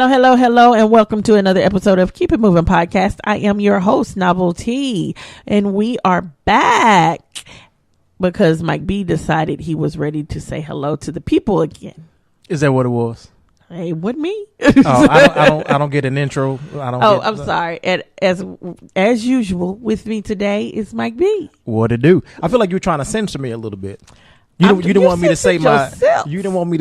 Hello, hello, hello, and welcome to another episode of Keep It Moving Podcast. I am your host, Novelty, and we are back because Mike B decided he was ready to say hello to the people again. Is that what it was? Hey, what me? I don't get an intro. I'm sorry. And as usual, with me today is Mike B. What it do? I feel like you're trying to censor me a little bit. You didn't want me to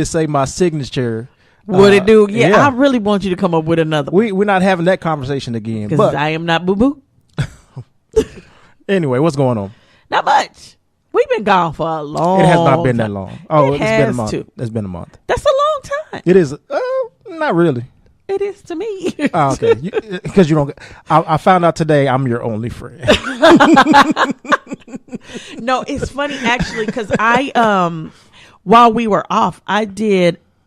say my signature. What it do? Yeah, I really want you to come up with another one. We're not having that conversation again. Because I am not boo-boo. Anyway, what's going on? Not much. We've been gone for a long time. It has not been that long. Oh, it's been a month. Too. It's been a month. That's a long time. It is. Not really. It is to me. Oh, okay. Because you don't. I found out today I'm your only friend. No, it's funny actually because while we were off,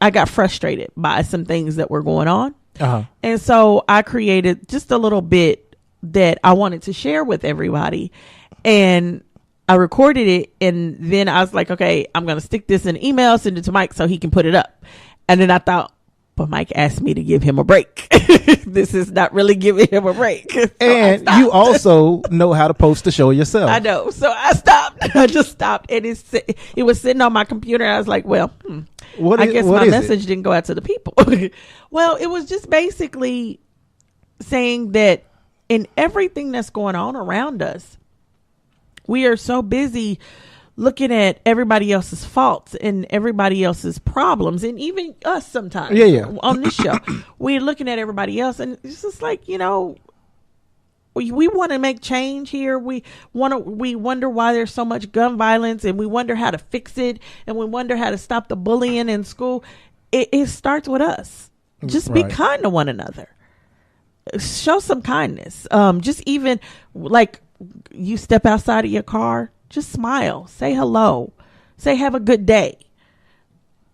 I got frustrated by some things that were going on. Uh-huh. And so I created just a little bit that I wanted to share with everybody. And I recorded it. And then I was like, okay, I'm going to stick this in an email, send it to Mike so he can put it up. And then I thought, but Mike asked me to give him a break. This is not really giving him a break. So and you also know how to post the show yourself. I know. So I stopped. I just stopped. And it was sitting on my computer. And I was like, well, I guess my message didn't go out to the people. Well, it was just basically saying that in everything that's going on around us, we are so busy looking at everybody else's faults and everybody else's problems, and even us sometimes. Yeah. On this show, we're looking at everybody else, and it's just like, we want to make change here. We wonder why there's so much gun violence, and we wonder how to fix it, and we wonder how to stop the bullying in school. It starts with us. Just be kind to one another. Show some kindness. Just even like you step outside of your car, just smile, say hello, say have a good day.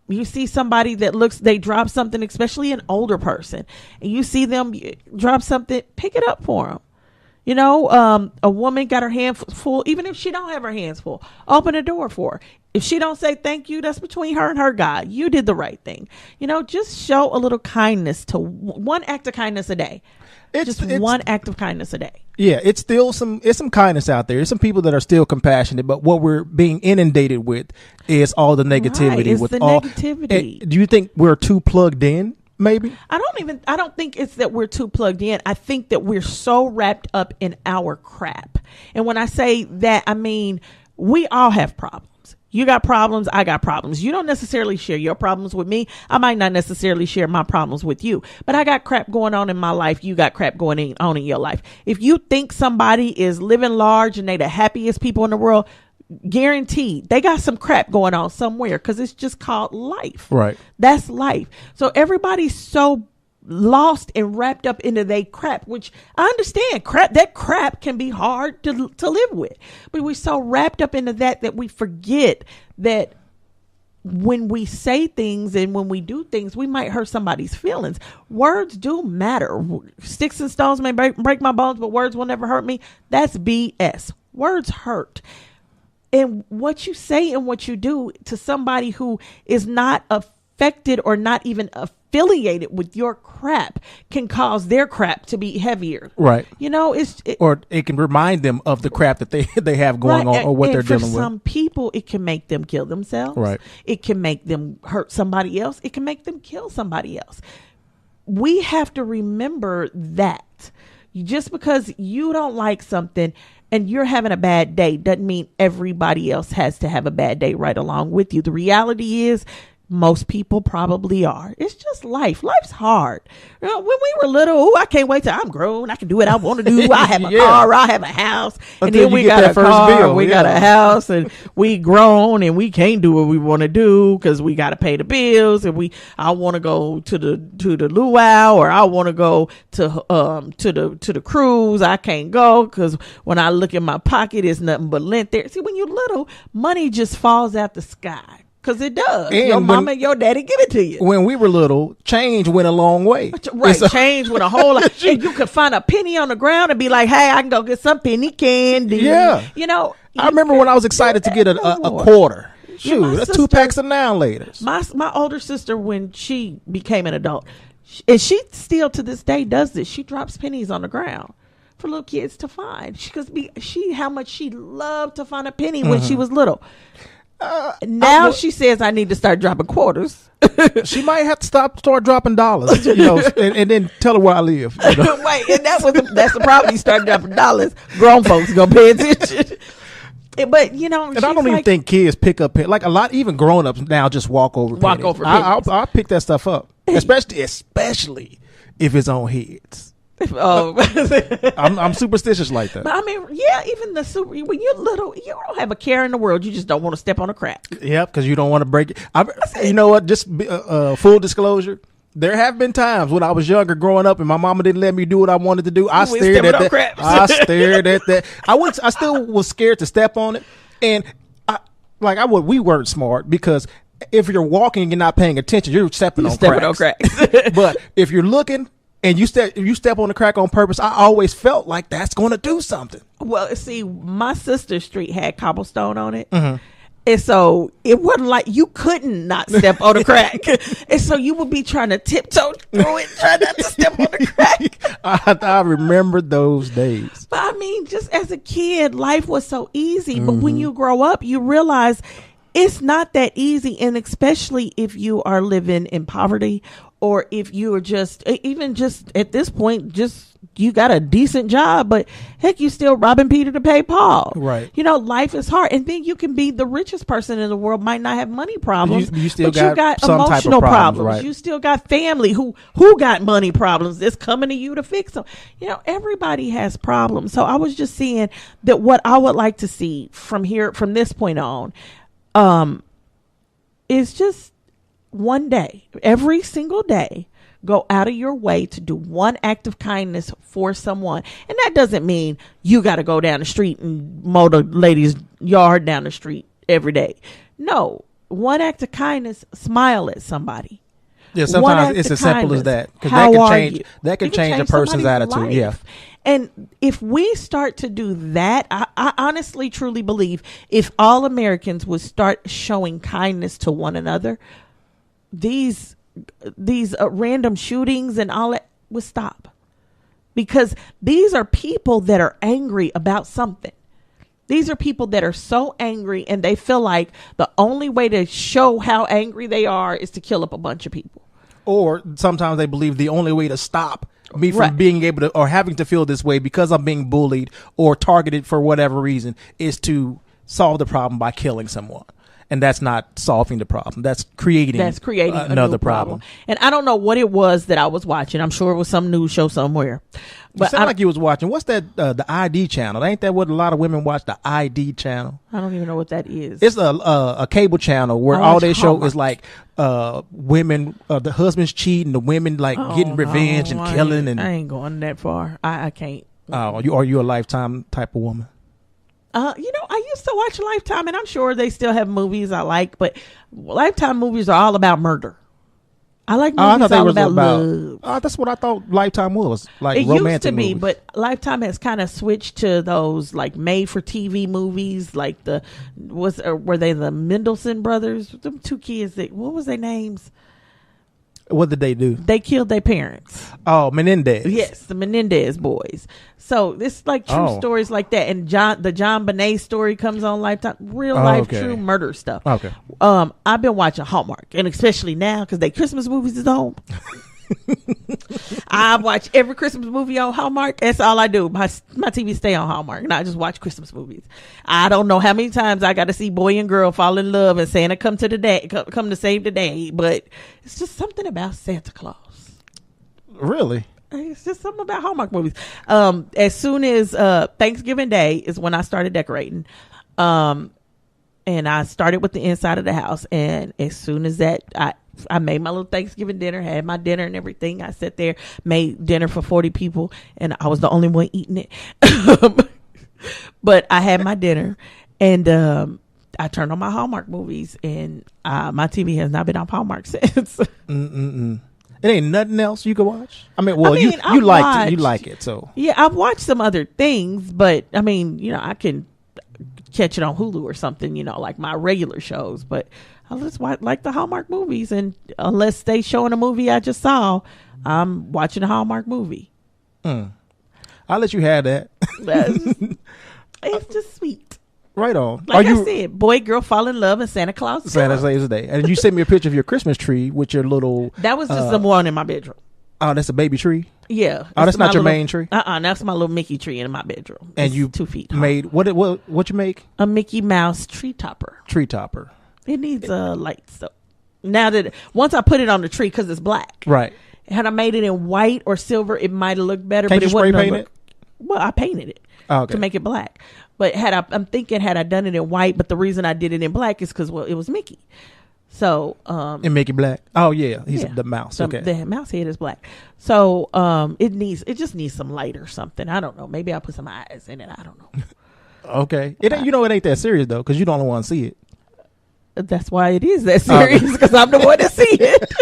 You see somebody they drop something, especially an older person, and you see them drop something, pick it up for them. A woman got her hands full, even if she don't have her hands full, open the door for her. If she don't say thank you, that's between her and her God. You did the right thing. Just show a little kindness to one act of kindness a day. It's one act of kindness a day. Yeah, it's some kindness out there. There's some people that are still compassionate, but what we're being inundated with is all the negativity. Right, it's the negativity. Do you think we're too plugged in? Maybe. I don't think it's that we're too plugged in. I think that we're so wrapped up in our crap. And when I say that, I mean, we all have problems. You got problems. I got problems. You don't necessarily share your problems with me. I might not necessarily share my problems with you, but I got crap going on in my life. You got crap going on in your life. If you think somebody is living large and they the happiest people in the world, guaranteed they got some crap going on somewhere, because it's just called life. Right. That's life. So everybody's so lost and wrapped up into their crap, which I understand. That crap can be hard to live with, but we're so wrapped up into that we forget that when we say things and when we do things, we might hurt somebody's feelings. Words do matter. Sticks and stones may break my bones, but words will never hurt me. That's BS. Words hurt. And what you say and what you do to somebody who is not affected or not even affiliated with your crap can cause their crap to be heavier. Right. Or it can remind them of the crap that they have going on, or what they're dealing with. For some people, it can make them kill themselves. Right. It can make them hurt somebody else. It can make them kill somebody else. We have to remember that just because you don't like something and you're having a bad day doesn't mean everybody else has to have a bad day right along with you. The reality is most people probably are. It's just life. Life's hard. When we were little, I can't wait till I'm grown. I can do what I want to do. I have a car. I have a house. And then we got a car. We got a house, and we grown, and we can't do what we want to do because we got to pay the bills. And I want to go to the luau, or I want to go to the cruise. I can't go because when I look in my pocket, it's nothing but lint there. See, when you're little, money just falls out the sky. Because it does. And your mama and your daddy give it to you. When we were little, change went a long way. Right. Change went a whole lot. And you could find a penny on the ground and be like, hey, I can go get some penny candy. Yeah. I remember when I was excited to get a quarter. Shoot, that's 2 packs of Now Laters. My older sister, when she became an adult, And she still to this day does this. She drops pennies on the ground for little kids to find. How much she loved to find a penny when she was little. Now she says I need to start dropping quarters. She might have to start dropping dollars, and then tell her where I live. Wait, and that's the problem. You start dropping dollars, grown folks gonna pay attention. But and I don't even think kids pick up like a lot. Even grown ups now just walk over. Pennies. I'll pick that stuff up, especially if it's on heads. Oh, I'm superstitious like that. But I mean, yeah, even when you're little, you don't have a care in the world. You just don't want to step on a crack. Yep, because you don't want to break it. You know what? Just full disclosure. There have been times when I was younger, growing up, and my mama didn't let me do what I wanted to do. I stared at that. I stared at that. I still was scared to step on it, and we weren't smart because if you're walking and you're not paying attention, you're stepping on cracks. But if you're looking and you step on the crack on purpose, I always felt like that's going to do something. Well, see, my sister's street had cobblestone on it. Mm-hmm. And so it wasn't like you couldn't not step on the crack. And so you would be trying to tiptoe through it, trying not to step on the crack. I remember those days. But I mean, just as a kid, life was so easy. Mm-hmm. But when you grow up, you realize it's not that easy. And especially if you are living in poverty, or if you are just at this point, you got a decent job, but heck, you still robbing Peter to pay Paul. Right. Life is hard. And then you can be the richest person in the world, might not have money problems, you still but you got emotional problems. Right. You still got family who got money problems that's coming to you to fix them. Everybody has problems. So I was just seeing that what I would like to see from this point on, is just one day, every single day, go out of your way to do one act of kindness for someone. And that doesn't mean you got to go down the street and mow the lady's yard down the street every day. No, one act of kindness, smile at somebody. Yeah, sometimes it's as simple as that. Because that can change a person's attitude. Life. Yeah. And if we start to do that, I honestly, truly believe if all Americans would start showing kindness to one another, these random shootings and all that would stop, because these are people that are angry about something. These are people that are so angry and they feel like the only way to show how angry they are is to kill up a bunch of people. Or sometimes they believe the only way to stop me from being able to, or having to feel this way because I'm being bullied or targeted for whatever reason, is to solve the problem by killing someone. And that's not solving the problem. That's creating another problem. And I don't know what it was that I was watching. I'm sure it was some news show somewhere. But you sound like you was watching. What's that? The ID channel. Ain't that what a lot of women watch? The ID channel. I don't even know what that is. It's a cable channel where all they show is like women, the husbands cheating, the women getting revenge and killing. And I ain't going that far. I can't. Are you a Lifetime type of woman? I used to watch Lifetime, and I'm sure they still have movies I like, but Lifetime movies are all about murder. I like movies all about love. That's what I thought Lifetime was, like it romantic used to be, movies. but Lifetime has kind of switched to those like made-for-TV movies, like were they the Mendelsohn brothers? Them two kids what was their names? What did they do? They killed their parents. Oh, Menendez. Yes, the Menendez boys. So it's like true stories like that. And the John Bonet story comes on Lifetime. Real life, true murder stuff. Okay. I've been watching Hallmark, and especially now because they Christmas movies is on. I watch every Christmas movie on Hallmark. That's all I do. My TV stay on Hallmark, and I just watch Christmas movies. I don't know how many times I got to see boy and girl fall in love and Santa come to save the day, but it's just something about Santa Claus. Really? It's just something about Hallmark movies. As soon as Thanksgiving Day is when I started decorating. And I started with the inside of the house, and as soon as that, I made my little Thanksgiving dinner, had my dinner and everything. I sat there, made dinner for 40 people, and I was the only one eating it. But I had my dinner, and I turned on my Hallmark movies, and my TV has not been on Hallmark since. It ain't nothing else you can watch? You like it, so. Yeah, I've watched some other things, but, I can catch it on Hulu or something, like my regular shows, but I just like the Hallmark movies, and unless they showing a movie I just saw, I'm watching a Hallmark movie. I'll let you have that. It's just sweet. Right on. Like I said, boy, girl fall in love, and Santa Claus saves the day. And you sent me a picture of your Christmas tree with your little... That was just the one in my bedroom. Oh, that's a baby tree? Yeah. Oh, that's not your main tree? That's my little Mickey tree in my bedroom. And it's you 2 feet tall. Made... What you make? A Mickey Mouse tree topper. Tree topper. It needs lights, though. Now that... Once I put it on the tree, because it's black. Right. Had I made it in white or silver, it might have looked better. Can't but you spray paint it? Well, I painted it to make it black. But I'm thinking had I done it in white, but the reason I did it in black is because, well, it was Mickey. So and Mickey black. Oh yeah, he's the mouse. Okay, the mouse head is black. So it just needs some light or something. I don't know. Maybe I'll put some eyes in it. I don't know. Okay, it ain't that serious though, because you don't want to see it. That's why it is that serious, because I'm the one to see it.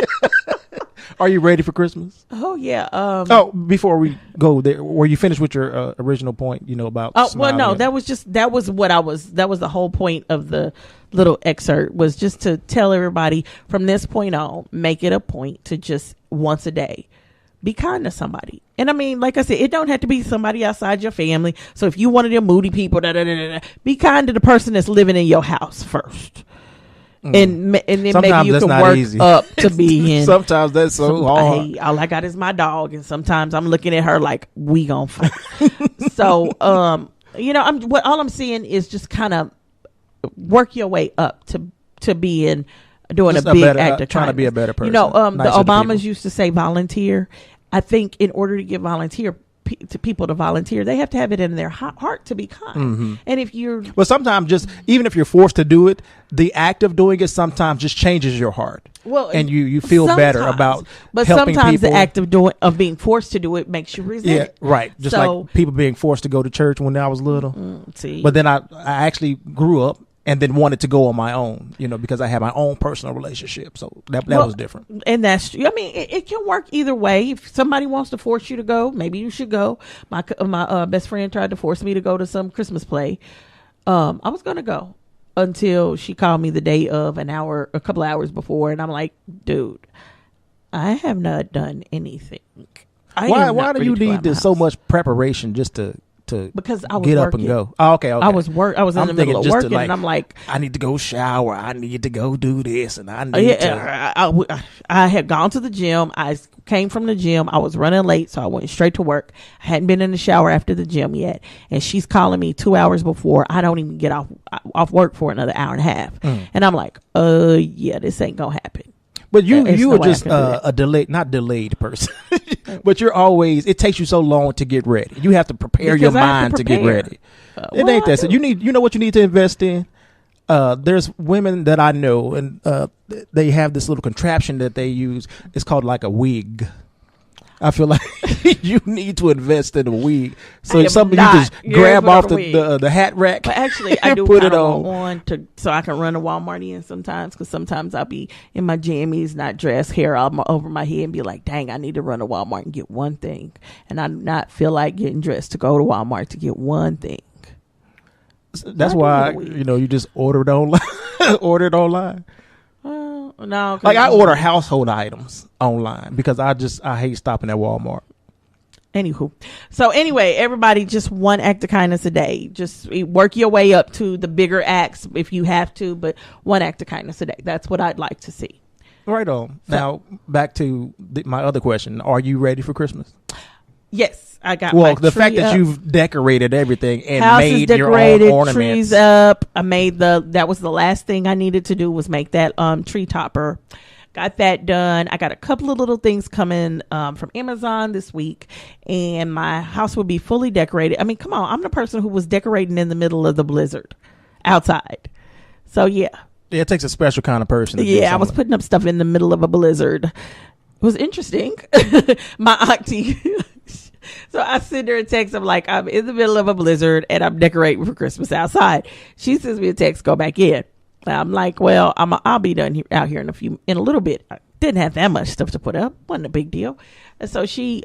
Are you ready for Christmas? Oh yeah. Before we go there, were you finished with your original point? About. Oh well, no. That was the whole point of the little excerpt, was just to tell everybody from this point on, make it a point to just once a day be kind to somebody. And I mean, like I said, it don't have to be somebody outside your family. So if you one of them moody people, be kind to the person that's living in your house first. And then sometimes maybe you can work easy. Up to be in. Sometimes that's so hard. All I got is my dog, and sometimes I'm looking at her like we gonna fight. So, all I'm saying is just kind of work your way up to being doing just a big act of kindness. Trying to be a better person. The Obamas used to say volunteer. I think in order to get to people to volunteer, they have to have it in their heart to be kind. Mm-hmm. And if you're sometimes even if you're forced to do it, the act of doing it sometimes just changes your heart. Well, and you feel better about helping sometimes people. The act of being forced to do it makes you resent it. Yeah, right. Just like people being forced to go to church when I was little. But then I actually grew up and then wanted to go on my own, because I had my own personal relationship. So that was different. And that's, I mean, it can work either way. If somebody wants to force you to go, maybe you should go. My best friend tried to force me to go to some Christmas play. I was going to go until she called me the day of, a couple hours before. And I'm like, dude, I have not done anything. Why do you need so much preparation just to because I was get working. Up and go? Oh, okay. I was in the middle of working, and I'm like, I need to go shower. I need to go do this, and I need to. I had gone to the gym. I came from the gym. I was running late, so I went straight to work. I hadn't been in the shower after the gym yet, and she's calling me 2 hours before. I don't even get off work for another hour and a half, and I'm like, yeah, this ain't gonna happen. But you were just not delayed person. But you're always, it takes you so long to get ready. You have to prepare your mind to get ready. It ain't that. So you know what you need to invest in? There's women that I know, and they have this little contraption that they use. It's called like a wig. I feel like you need to invest in a wig. So if something you just grab off the hat rack. But actually, I do put it on so I can run to Walmart in sometimes, because sometimes I'll be in my jammies, not dressed, hair all over my head, and be like, dang, I need to run to Walmart and get one thing. And I do not feel like getting dressed to go to Walmart to get one thing. That's why, you just order it online. Order it online. No, like I order household items online because I hate stopping at Walmart. Anywho, so anyway, everybody, just one act of kindness a day. Just work your way up to the bigger acts if you have to, but one act of kindness a day. That's what I'd like to see. Right on. Now back to my other question: are you ready for Christmas? Yes. I got the fact that you've decorated everything and house made is decorated, your own ornaments. Trees up. I made that was the last thing I needed to do, was make that tree topper. Got that done. I got a couple of little things coming from Amazon this week, and my house will be fully decorated. I mean, come on, I'm the person who was decorating in the middle of the blizzard outside. So yeah, it takes a special kind of person. I was putting up stuff in the middle of a blizzard. It was interesting. My auntie. So I send her a text. I'm like, I'm in the middle of a blizzard and I'm decorating for Christmas outside. She sends me a text, go back in. I'm like, well, I'll be done out here in a little bit. I didn't have that much stuff to put up. Wasn't a big deal. And so she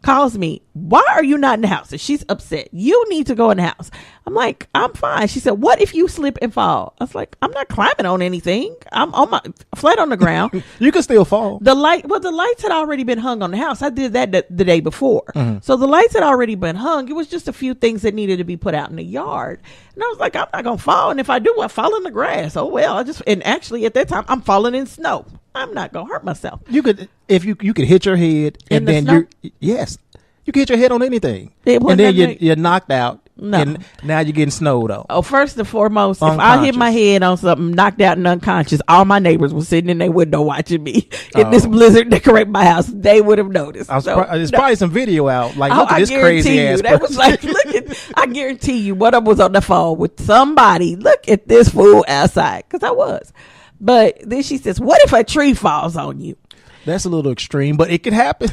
calls me, why are you not in the house? And she's upset. You need to go in the house. I'm like, I'm fine. She said, what if you slip and fall? I was like, I'm not climbing on anything. I'm on my flat on the ground. You can still fall. The lights had already been hung on the house. I did that the day before. So the lights had already been hung. It was just a few things that needed to be put out in the yard. And I was like, I'm not going to fall. And if I do, I fall in the grass. Oh, well, and actually at that time, I'm falling in snow. I'm not going to hurt myself. You could, if you could hit your head and then you can hit your head on anything. And then you're knocked out. No. And now you're getting snowed on. Oh, first and foremost, if I hit my head on something, knocked out and unconscious, all my neighbors were sitting in their window watching me in this blizzard decorate my house. They would have noticed. There's probably some video out. Like, look at this crazy ass person. That was like, I guarantee you, one of them was on the phone with somebody. Look at this fool outside. Because I was. But then she says, what if a tree falls on you? That's a little extreme, but it could happen.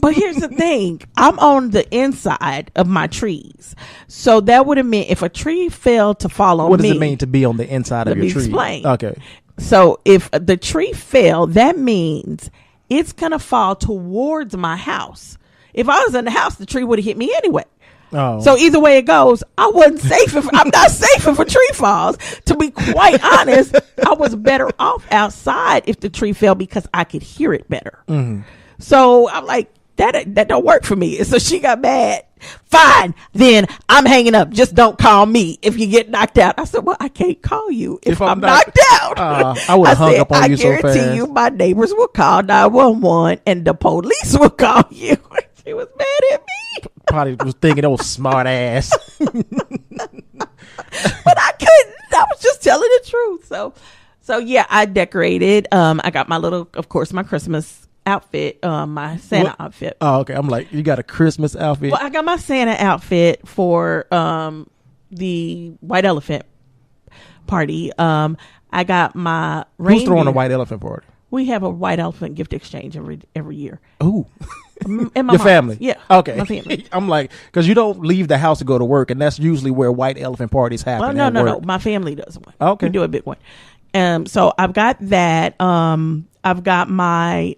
But here's the thing. I'm on the inside of my trees. So that would have meant if a tree fell to fall on me. What does it mean to be on the inside of your tree? Let me explain. Okay. So if the tree fell, that means it's going to fall towards my house. If I was in the house, the tree would have hit me anyway. Oh. So either way it goes, I wasn't safe. I'm not safe if a tree falls. To be quite honest, I was better off outside if the tree fell because I could hear it better. Mm-hmm. So I'm like, that don't work for me. And so she got mad. Fine, then I'm hanging up. Just don't call me if you get knocked out. I said, well, I can't call you if I'm knocked out. I would have hung up on you so fast. I guarantee you my neighbors will call 911 and the police will call you. She was mad at me. Probably was thinking it was smart ass. But I couldn't. I was just telling the truth. So yeah, I decorated. I got my my Christmas outfit, my Santa outfit. Oh, okay. I'm like, you got a Christmas outfit? Well, I got my Santa outfit for the White Elephant party. I got my reindeer. Who's throwing a White Elephant party? We have a White Elephant gift exchange every year. Ooh. And your family? Yeah. Okay. My family. I'm like, because you don't leave the house to go to work, and that's usually where White Elephant parties happen. Well, no. My family does one. Okay. We do a big one. So I've got that. I've got my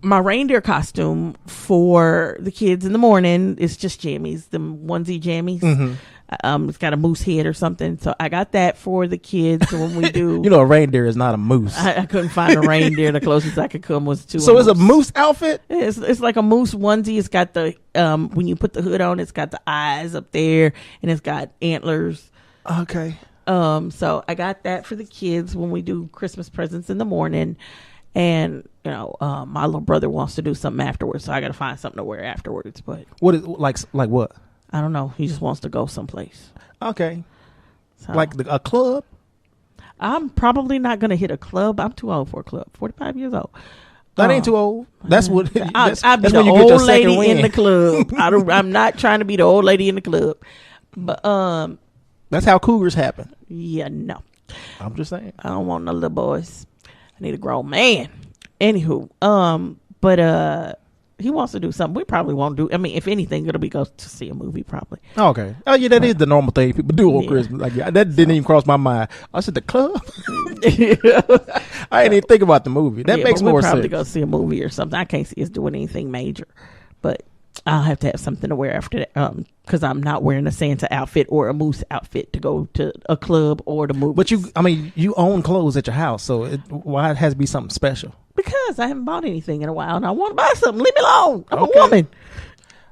my reindeer costume for the kids in the morning. It's just jammies, the onesie jammies. Mm-hmm. It's got a moose head or something. So I got that for the kids when we do. You know, a reindeer is not a moose. I couldn't find a reindeer. The closest I could come was to. So it's a moose outfit? It's like a moose onesie. It's got the when you put the hood on, it's got the eyes up there, and it's got antlers. Okay. So I got that for the kids when we do Christmas presents in the morning. And, my little brother wants to do something afterwards. So I got to find something to wear afterwards. But what is like what? I don't know. He just wants to go someplace. Okay. So, like a club? I'm probably not going to hit a club. I'm too old for a club. 45 years old. That ain't too old. That's what. I'll be the old lady in the club. I'm not trying to be the old lady in the club. But that's how cougars happen. Yeah, no. I'm just saying. I don't want no little boys. I need a grown man. Anywho, but he wants to do something. We probably won't do. I mean, if anything, it'll be go to see a movie probably. Okay. Oh yeah, that is the normal thing people do on Christmas. Like that didn't even cross my mind. I said the club. I didn't even think about the movie. That makes more sense. Probably go see a movie or something. I can't see us doing anything major, but I'll have to have something to wear after that. Because I'm not wearing a Santa outfit or a moose outfit to go to a club or the movie. But you own clothes at your house, so why it has to be something special? Because I haven't bought anything in a while, and I want to buy something. Leave me alone. I'm a woman.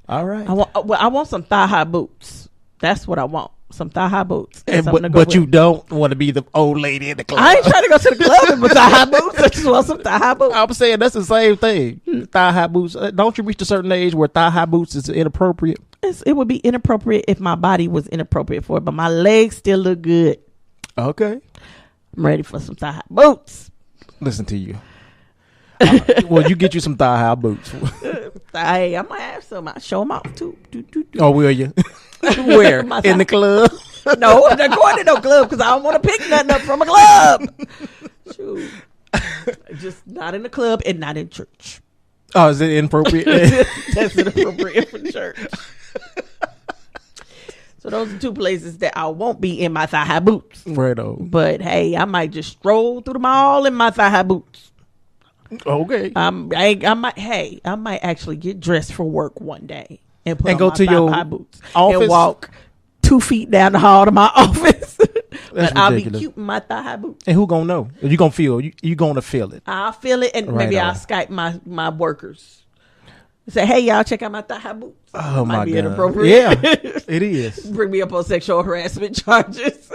All right. I want some thigh-high boots. That's what I want. Some thigh-high boots. But you don't want to be the old lady in the club. I ain't trying to go to the club with thigh-high boots. I just want some thigh-high boots. I'm saying that's the same thing. Thigh-high boots. Don't you reach a certain age where thigh-high boots is inappropriate? It would be inappropriate if my body was inappropriate for it, but my legs still look good. Okay. I'm ready for some thigh-high boots. Listen to you. Well, you get you some thigh-high boots. Hey, I might have some. I'll show them off too. Oh, will you? Where? In the club? No, I'm not going to no club because I don't want to pick nothing up from a club. Shoot. Just not in the club and not in church. Oh, is it inappropriate? That's inappropriate for church. So those are two places that I won't be in my thigh-high boots. Right on. But hey, I might just stroll through the mall in my thigh-high boots. Okay. I might actually get dressed for work one day and put And on go my to your high boots office? and walk 2 feet down the hall to my office. But I'll be ridiculous. cute in my thigh-high boots. And who gonna know? You gonna feel? You gonna feel it? I'll feel it, and Right maybe on. I'll Skype my workers. Say, hey, y'all, check out my thigh-high boots. Oh Might my be god! inappropriate. Yeah, it is. Bring me up on sexual harassment charges.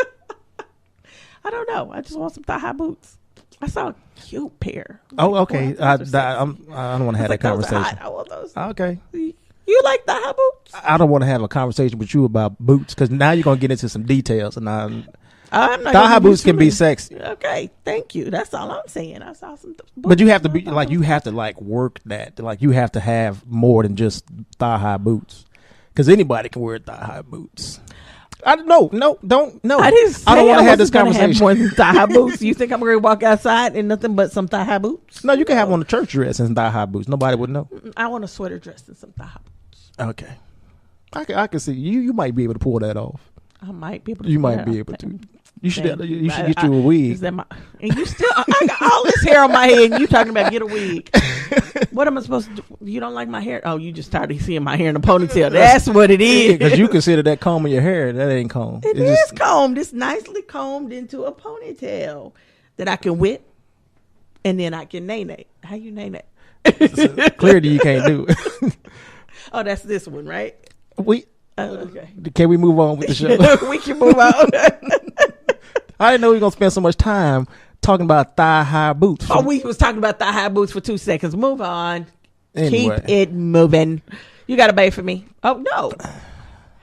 I don't know. I just want some thigh-high boots. I saw a cute pair. Oh, okay. Wow, I don't want to have that conversation. I want those. Okay. You like thigh-high boots? I don't want to have a conversation with you about boots because now you're gonna get into some details, and I'm not thigh-high boots can be sexy. Okay, thank you. That's all I'm saying. I saw some. But you have to be like you have to like work that. Like you have to have more than just thigh-high boots because anybody can wear thigh-high boots. I don't. I didn't say I don't want to I have this wasn't gonna have conversation. more than thigh-high boots. You think I'm going to walk outside in nothing but some thigh-high boots? No, you can have on a church dress and thigh-high boots. Nobody would know. I want a sweater dress and some thigh-high boots. Okay, I can see you. You might be able to pull that off. I might be able to. You might be able to. You should Thank you should get you a wig. Is that my? And you still? I got all this hair on my head. And you talking about get a wig? What am I supposed to do? You don't like my hair? Oh, you just started seeing my hair in a ponytail. That's what it is. Because you consider that combing your hair. That ain't comb. It is just combed. It's nicely combed into a ponytail that I can whip, and then I can nay-nay. How you nay-nay? Clearly, you can't do it. Oh, that's this one, right? Okay. Can we move on with the show? We can move on. I didn't know we were gonna spend so much time talking about thigh-high boots. Oh, we was talking about thigh-high boots for 2 seconds. Move on. Anyway. Keep it moving. You got a babe for me? Oh, no.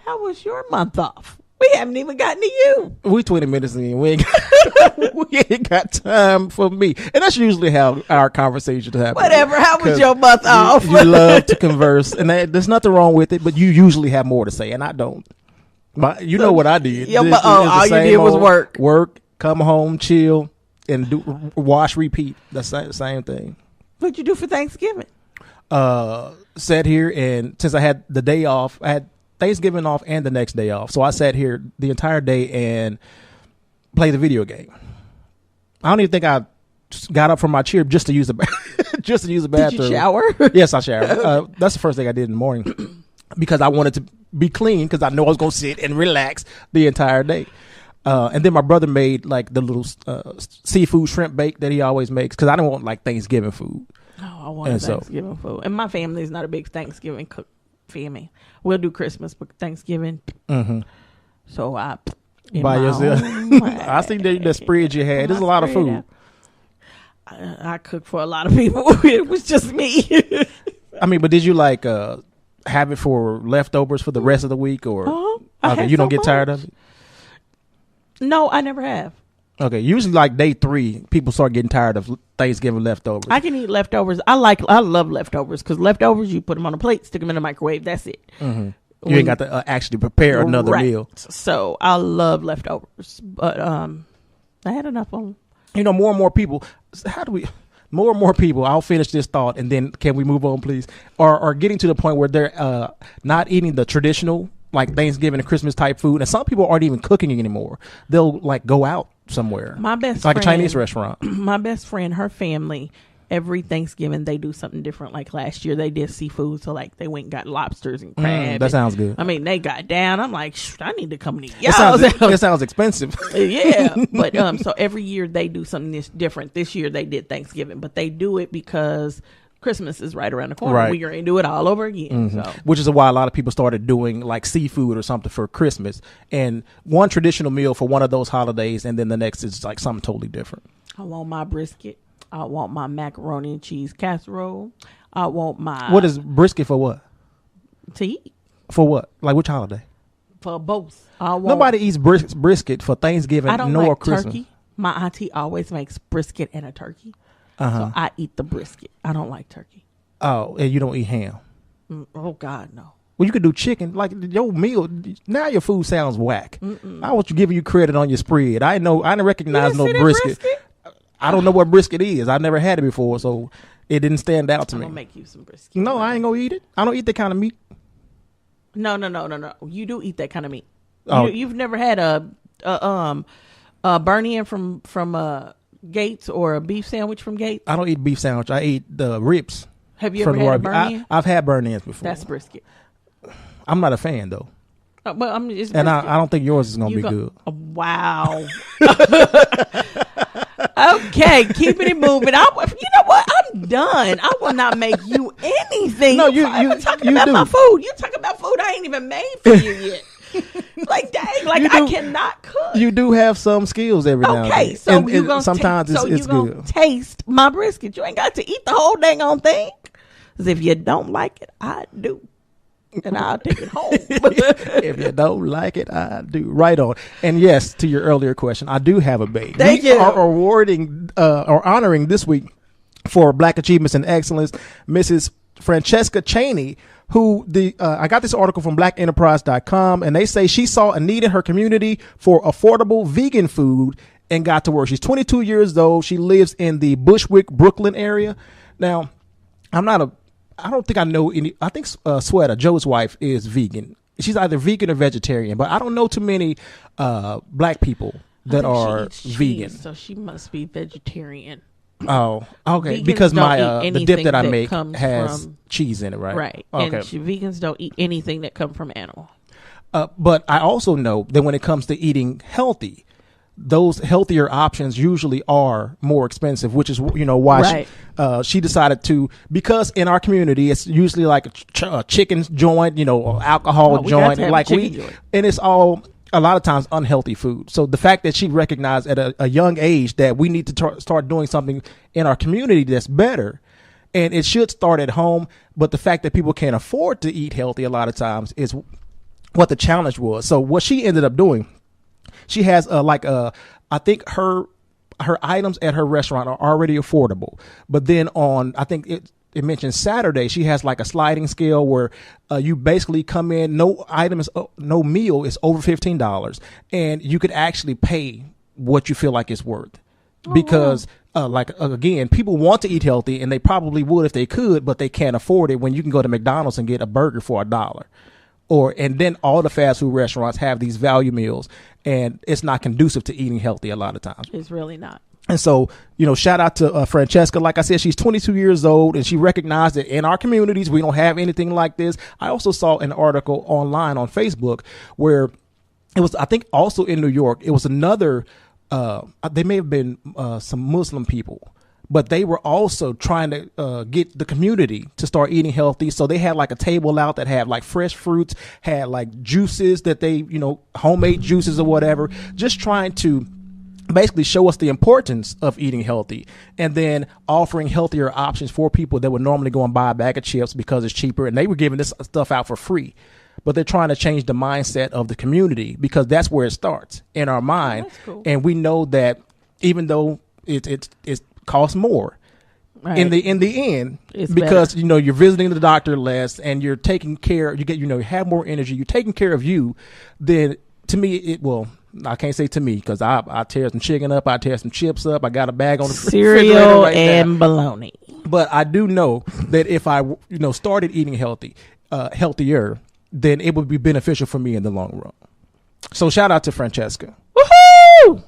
How was your month off? We haven't even gotten to you. We 20 minutes in. We ain't got time for me. And that's usually how our conversations happen. Whatever. How was your month off? You love to converse. And there's nothing wrong with it, but you usually have more to say, and I don't. You know what I did. All you did was work. Work, come home, chill, and wash, repeat. That's the same thing. What'd you do for Thanksgiving? Sat here, and since I had the day off, I had Thanksgiving off and the next day off. So I sat here the entire day and played the video game. I don't even think I got up from my chair just to use the bathroom. Did you shower? Yes, I showered. That's the first thing I did in the morning because I wanted to be clean because I know I was going to sit and relax the entire day. And then my brother made like the little seafood shrimp bake that he always makes because I don't want like Thanksgiving food. Oh, I want Thanksgiving food. And my family is not a big Thanksgiving cook family. We'll do Christmas, but Thanksgiving. Mm-hmm. So I by yourself. I see the spread you had. There's a lot of food. I cooked for a lot of people. It was just me. I mean, but did you like have it for leftovers for the rest of the week, or okay, you don't get tired of it? No, I never have. Okay, usually like day 3, people start getting tired of Thanksgiving leftovers. I can eat leftovers. I love leftovers because leftovers, you put them on a plate, stick them in the microwave. That's it. Mm-hmm. You ain't got to actually prepare another meal. So I love leftovers, but I had enough of them. You know, more and more people. More and more people. I'll finish this thought, and then can we move on, please? Are getting to the point where they're not eating the traditional like Thanksgiving and Christmas type food, and some people aren't even cooking anymore. They'll like go out somewhere. My best it's like friend, a Chinese restaurant. My best friend, her family, every Thanksgiving they do something different. Like last year they did seafood, so like they went and got lobsters and crab. That sounds good. I mean, they got down. I'm like, I need to come to y'all. It sounds expensive. Yeah, but so every year they do something different. This year they did Thanksgiving, but they do it because Christmas is right around the corner. Right. We're going to do it all over again. Mm-hmm. So. Which is why a lot of people started doing like seafood or something for Christmas. And one traditional meal for one of those holidays, and then the next is like something totally different. I want my brisket. I want my macaroni and cheese casserole. I want my... What is brisket for what? To eat. For what? Like which holiday? For both. Nobody eats brisket for Thanksgiving nor like Christmas. Turkey. My auntie always makes brisket and a turkey. So I eat the brisket. I don't like turkey. Oh, and you don't eat ham? Oh, God, no. Well, you could do chicken. Like your meal, now your food sounds whack. I want you giving you credit on your spread. I didn't recognize no brisket. I don't know what brisket is. I've never had it before, so it didn't stand out to me. I'm going to make you some brisket. No, I ain't going to eat it. I don't eat that kind of meat. No. You do eat that kind of meat. Oh. You've never had a Bernie from Gates or a beef sandwich from Gates? I don't eat beef sandwich. I eat the ribs. Have you ever had a burn-in? I've had burn-ins before. That's brisket. I'm not a fan though. But I'm just and I don't think yours is gonna be good. Wow. Okay, keeping it moving. You know what? I'm done. I will not make you anything. No, you talking about my food. You talking about food I ain't even made for you yet. Like dang, like I cannot cook. You do have some skills every now and then. Okay, so you gonna sometimes it's good. Taste my brisket. You ain't got to eat the whole dang on thing. Because if you don't like it, I do. And I'll take it home. If you don't like it, I do. Right on. And yes, to your earlier question, I do have a baby. Thank you. We are awarding or honoring this week for Black Achievements and Excellence, Mrs. Francesca Cheney, who I got this article from blackenterprise.com, and they say she saw a need in her community for affordable vegan food and got to work. She's 22 years old. She lives in the Bushwick, Brooklyn area. Now, I don't think I know any. I think Sweater, Joe's wife, is vegan. She's either vegan or vegetarian, but I don't know too many black people that are vegan. So she must be vegetarian. Oh, okay. Vegans because the dip that I make has cheese in it, right? Right. Okay. And vegans don't eat anything that come from animal. But I also know that when it comes to eating healthy, those healthier options usually are more expensive, which is, why she decided to, because in our community, it's usually like a chicken joint, alcohol joint, and it's all a lot of times unhealthy food. So the fact that she recognized at a young age that we need to start doing something in our community that's better, and it should start at home. But the fact that people can't afford to eat healthy a lot of times is what the challenge was. So what she ended up doing, she has I think her items at her restaurant are already affordable. But then I think it mentioned Saturday, she has like a sliding scale where you basically come in, no meal is over $15, and you could actually pay what you feel like it's worth. Because again, people want to eat healthy, and they probably would if they could, but they can't afford it when you can go to McDonald's and get a burger for $1. And then all the fast food restaurants have these value meals, and it's not conducive to eating healthy a lot of times. It's really not. And so, shout out to Francesca. Like I said, she's 22 years old, and she recognized that in our communities, we don't have anything like this. I also saw an article online on Facebook where it was, I think also in New York, it was another, they may have been some Muslim people, but they were also trying to get the community to start eating healthy. So they had like a table out that had like fresh fruits, had like juices that they, homemade juices or whatever, just trying to basically show us the importance of eating healthy, and then offering healthier options for people that would normally go and buy a bag of chips because it's cheaper. And they were giving this stuff out for free, but they're trying to change the mindset of the community, because that's where it starts in our mind. Cool. And we know that even though it costs more, right, in the end, it's because better. You're visiting the doctor less, and you're taking care. You have more energy. You're taking care of you. Then to me, I can't say to me, because I tear some chicken up, I tear some chips up. I got a bag on the cereal right and now. Bologna. But I do know that if I started eating healthier, then it would be beneficial for me in the long run. So shout out to Francesca. Woohoo!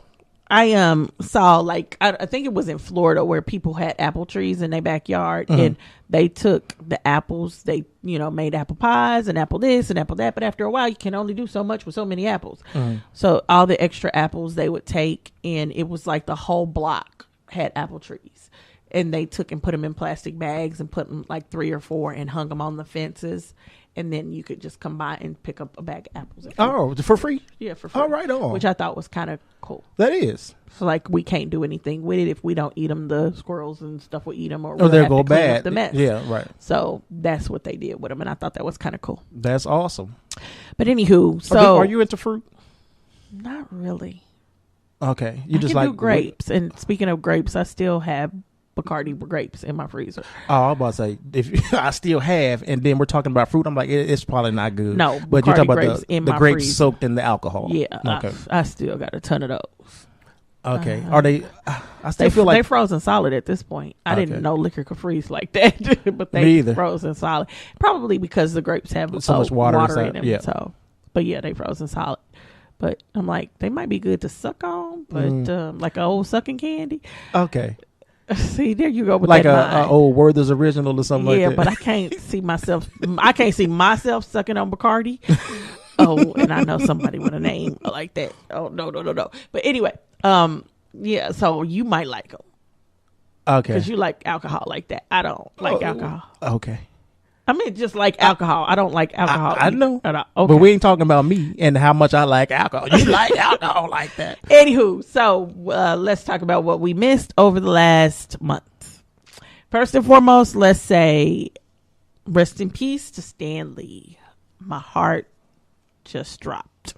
I saw I think it was in Florida where people had apple trees in their backyard, mm-hmm. and they took the apples, they made apple pies and apple this and apple that, but after a while you can only do so much with so many apples. Mm-hmm. So all the extra apples they would take, and it was like the whole block had apple trees, and they took and put them in plastic bags and put them like 3 or 4 and hung them on the fences. And then you could just come by and pick up a bag of apples. Oh, for free? Yeah, for free. Oh, right on. Which I thought was kind of cool. That is. So, we can't do anything with it if we don't eat them. The squirrels and stuff will eat them, or they'll go bad. The mess. Yeah, right. So that's what they did with them, and I thought that was kind of cool. That's awesome. But anywho, so are you into fruit? Not really. Okay, I just do grapes. And speaking of grapes, I still have Bacardi grapes in my freezer. Oh, I was about to say, if I still have, and then we're talking about fruit, I'm like, it's probably not good. No, but you're talking about the grapes freezer. Soaked in the alcohol. Yeah, okay. I still got a ton of those. Okay, are they? I still feel like they're frozen solid at this point. I didn't know liquor could freeze like that, but they frozen solid. Probably because the grapes have so much water in them. Yeah. So, but yeah, they frozen solid. but I'm like, they might be good to suck on, but like an old sucking candy. Okay. See, there you go with like that a old Werther's Original or something like that. Yeah, but I can't see myself. I can't see myself sucking on Bacardi. Oh, and I know somebody with a name like that. Oh, no. But anyway, yeah, so you might like them. Okay. Because you like alcohol like that. I don't like alcohol. Okay. I mean, just like alcohol. I don't like alcohol. I know. Okay. But we ain't talking about me and how much I like alcohol. You like alcohol like that. Anywho, so let's talk about what we missed over the last month. First and foremost, let's say rest in peace to Stan Lee. My heart just dropped.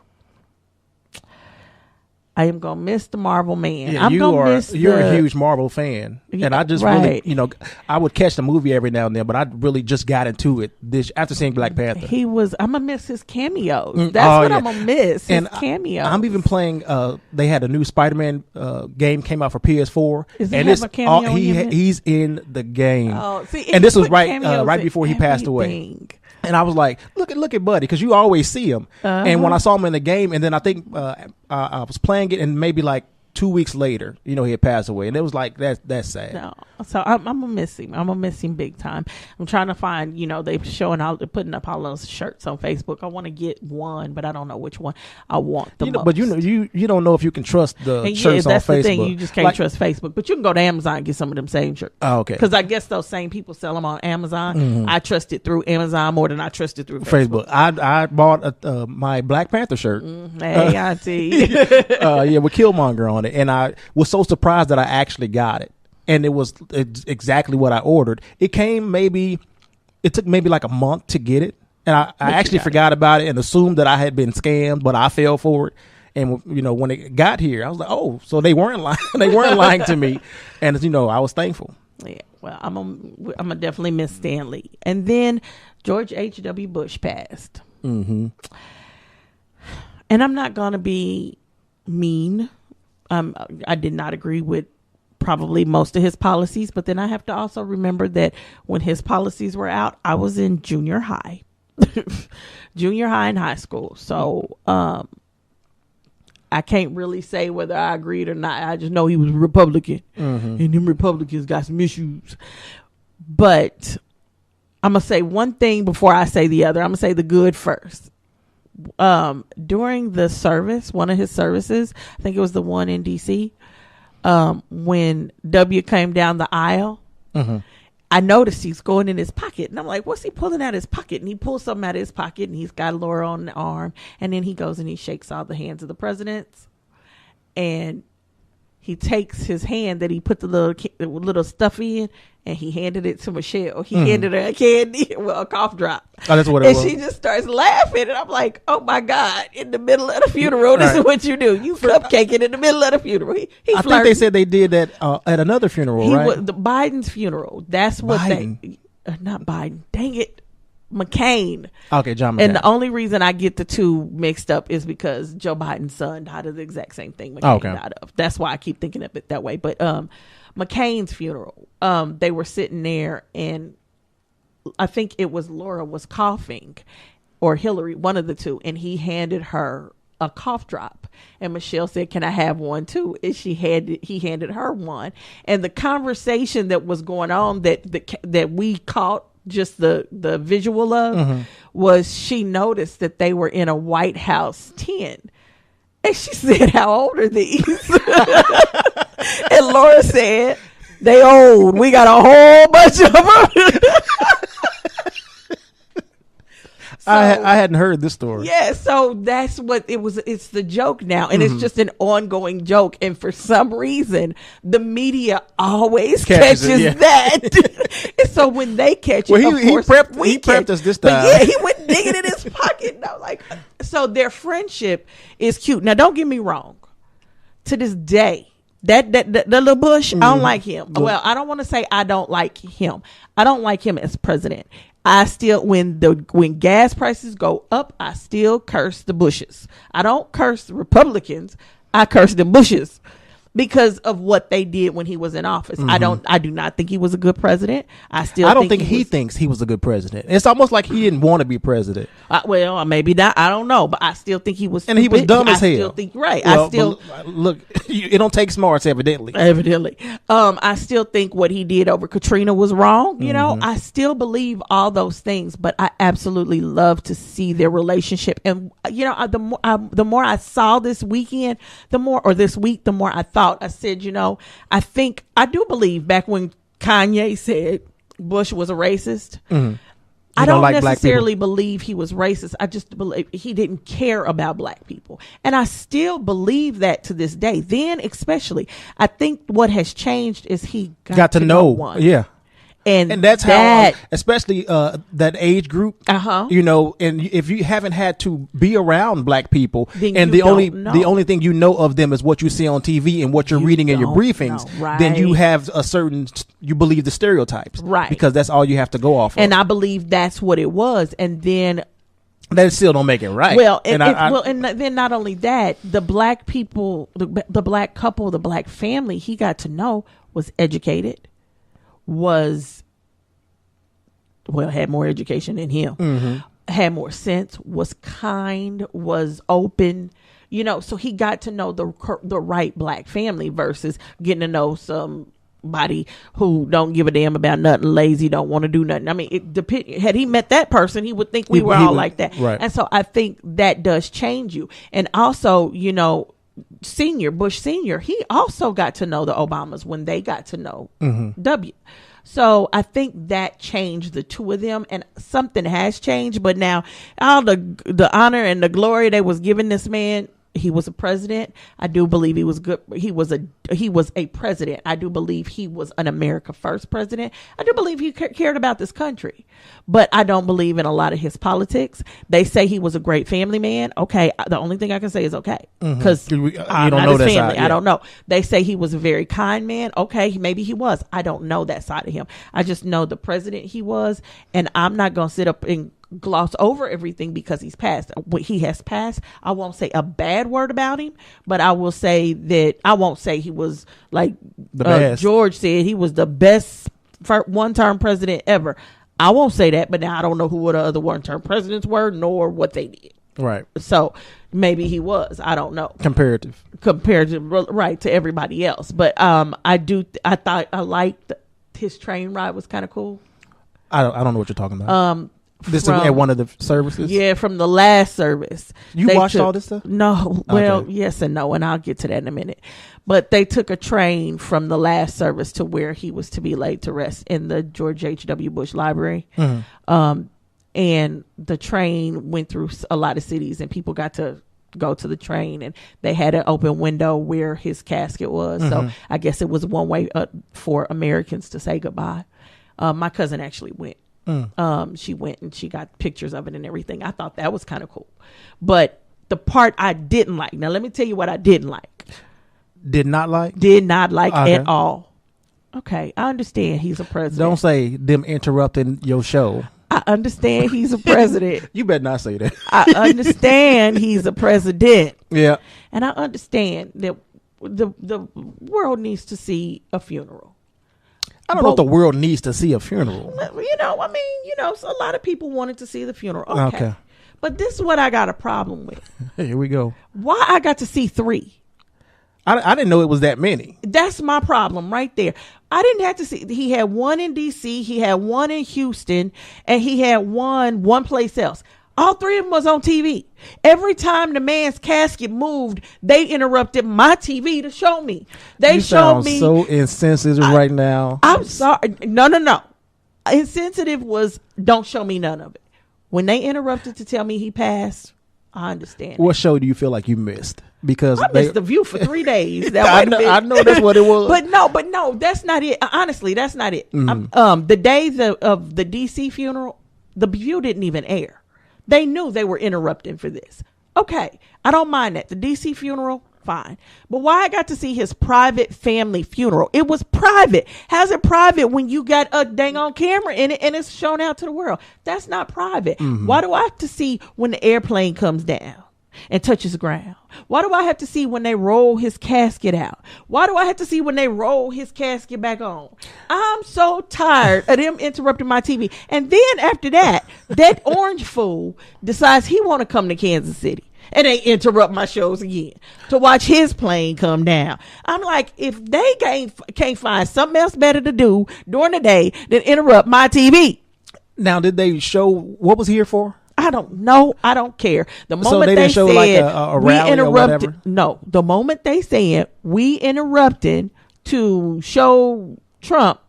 I am gonna miss the Marvel Man. Yeah, you're a huge Marvel fan, and I just really, I would catch the movie every now and then, but I really just got into it after seeing Black Panther. I'm gonna miss his cameos. That's what I'm gonna miss. His cameos. I'm even playing. They had a new Spider-Man game came out for PS4, and it's a cameo. He's in the game. Oh, see, and this was right before he passed away. And I was like, look at Buddy, because you always see him. And when I saw him in the game, and then I think I was playing it, and maybe like 2 weeks later, he had passed away, and it was like that's sad. No, so I'm gonna miss him. I'm gonna miss him big time. I'm trying to find, they're putting up all those shirts on Facebook. I want to get one, but I don't know which one I want the most. But you don't know if you can trust the shirts on Facebook. That's the thing. You just can't trust Facebook, but you can go to Amazon and get some of them same shirts. Oh, okay. Because I guess those same people sell them on Amazon. Mm-hmm. I trust it through Amazon more than I trust it through Facebook. I bought my Black Panther shirt. Hey, auntie. With Killmonger on it. And I was so surprised that I actually got it, and it was exactly what I ordered. It took maybe like a month to get it, and I actually forgot about it and assumed that I had been scammed, but I fell for it. And when it got here, I was like, oh, so they weren't lying. They weren't lying to me, and I was thankful. Yeah, well, I'm gonna definitely miss Stan Lee, and then George H.W. Bush passed. Mm-hmm. And I'm not gonna be mean. I did not agree with probably most of his policies, but then I have to also remember that when his policies were out, I was in junior high and high school. So, I can't really say whether I agreed or not. I just know he was a Republican, and them Republicans got some issues. But I'm going to say one thing before I say the other. I'm going to say the good first. During the service, one of his services, I think it was the one in DC, when W came down the aisle, I noticed he's going in his pocket, and I'm like, what's he pulling out his pocket? And he pulls something out of his pocket, and he's got Laura on the arm, and then he goes and he shakes all the hands of the presidents, and he takes his hand that he put the little stuff in, and he handed it to Michelle. He handed her a candy, a cough drop. Oh, that's what it was. And she just starts laughing, and I'm like, oh my God, in the middle of the funeral, this is what you do. You cupcaking in the middle of the funeral. I think they said they did that at another funeral, right? The Biden's funeral. That's what not Biden. Dang it. McCain. Okay, John McCain. And the only reason I get the two mixed up is because Joe Biden's son died of the exact same thing McCain died of. That's why I keep thinking of it that way. But McCain's funeral, they were sitting there, and I think it was Laura was coughing, or Hillary, one of the two, and he handed her a cough drop, and Michelle said, can I have one too? And he handed her one, and the conversation that was going on that we caught just the visual of was, she noticed that they were in a White House tent, and she said, how old are these? And Laura said, they old. We got a whole bunch of them. So, I hadn't heard this story. Yeah, so that's what it was. It's the joke now, and it's just an ongoing joke. And for some reason, the media always catches that. And so when they catch it, he prepped us this time. But yeah, he went digging in his pocket. And I was like, so their friendship is cute. Now, don't get me wrong. To this day, that little Bush, I don't like him. Well, I don't want to say I don't like him. I don't like him as president. I still, when gas prices go up, I still curse the Bushes. I don't curse the Republicans. I curse the Bushes, because of what they did when he was in office. I do not think he was a good president. I don't think he thinks he was a good president. It's almost like he didn't want to be president. Well, maybe not. I don't know, but I still think he was stupid. And he was dumb as hell. I still think, right. Well, look, it don't take smarts, evidently. I still think what he did over Katrina was wrong. You know, I still believe all those things, but I absolutely love to see their relationship. And, you know, the more I saw this weekend, the more I thought, I said, you know, I do believe back when Kanye said Bush was a racist. I don't like necessarily believe he was racist. I just believe he didn't care about black people. And I still believe that to this day. Then especially, I think what has changed is he got to know one. Yeah. And that's how, especially that age group, you know, and if you haven't had to be around black people, and the only thing you know of them is what you see on TV and what you're reading in your briefings, then you have you believe the stereotypes, right? Because that's all you have to go off of. And I believe that's what it was. And then that still don't make it right. Well, and then not only that, the black people, the black couple, the black family he got to know was educated. Had more education than him, had more sense, was kind, was open, you know, so he got to know the right black family versus getting to know somebody who don't give a damn about nothing, lazy, don't want to do nothing. I mean, had he met that person, he would think we were all like that. Right. And so I think that does change you. And also, you know, Bush Senior, he also got to know the Obamas when they got to know W. So I think that changed the two of them, and something has changed. But now all the honor and the glory they was giving this man, he was a president. I do believe he was good. He was a president. I do believe he was an America First president. I do believe he cared about this country, but I don't believe in a lot of his politics. They say he was a great family man. Okay. The only thing I can say is okay. Cause you don't know that side. I don't know. They say he was a very kind man. Okay. Maybe he was. I don't know that side of him. I just know the president he was, and I'm not going to sit up and gloss over everything because he's passed. What he has passed, I won't say a bad word about him, but I will say that I won't say he was like George said he was the best one-term president ever. I won't say that, but now I don't know who the other one-term presidents were nor what they did. Right. So maybe he was. I don't know. Comparative, right, to everybody else. But I liked his train ride was kind of cool. I don't know what you're talking about. This is at one of the services? Yeah, from the last service. You watched all this stuff? No. Well, yes and no, and I'll get to that in a minute. But they took a train from the last service to where he was to be laid to rest in the George H.W. Bush Library. And the train went through a lot of cities, and people got to go to the train, and they had an open window where his casket was. So I guess it was one way for Americans to say goodbye. My cousin actually went. She went and she got pictures of it and everything. I thought that was kind of cool. But the part I didn't like, now let me tell you what I didn't like. Did not like at all. Okay, I understand he's a president. Don't say them interrupting your show. I understand he's a president. You better not say that. I understand he's a president. Yeah. And I understand that the world needs to see a funeral. I don't know if the world needs to see a funeral. You know, so a lot of people wanted to see the funeral. Okay. But this is what I got a problem with. Here we go. Why I got to see 3? I didn't know it was that many. That's my problem right there. I didn't have to see. He had one in D.C., he had one in Houston, and he had one place else. All 3 of them was on TV. Every time the man's casket moved, they interrupted my TV to show me. They showed me. So insensitive right now. I'm sorry. No. Insensitive was don't show me none of it. When they interrupted to tell me he passed, I understand. What show do you feel like you missed? Because I missed The View for 3 days. I know that's what it was. But no, that's not it. Honestly, that's not it. The days of the DC funeral, The View didn't even air. They knew they were interrupting for this. Okay, I don't mind that. The DC funeral, fine. But why I got to see his private family funeral? It was private. How's it private when you got a dang on camera in it and it's shown out to the world? That's not private. Why do I have to see when the airplane comes down? and touches the ground? Why do I have to see when they roll his casket out? Why do I have to see when they roll his casket back on? I'm so tired of them interrupting my TV. And then after that, that orange fool decides he want to come to Kansas City. And they interrupt my shows again to watch his plane come down. I'm like, if they can't find something else better to do during the day than interrupt my TV. Now, did they show what was here for? I don't know. I don't care. The moment so they didn't show said, like a rally or whatever? No. The moment they said we interrupted to show Trump,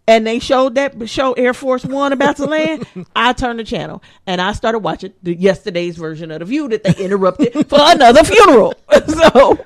and they showed that show Air Force One about to land, I turned the channel and I started watching yesterday's version of The View that they interrupted for another funeral. So,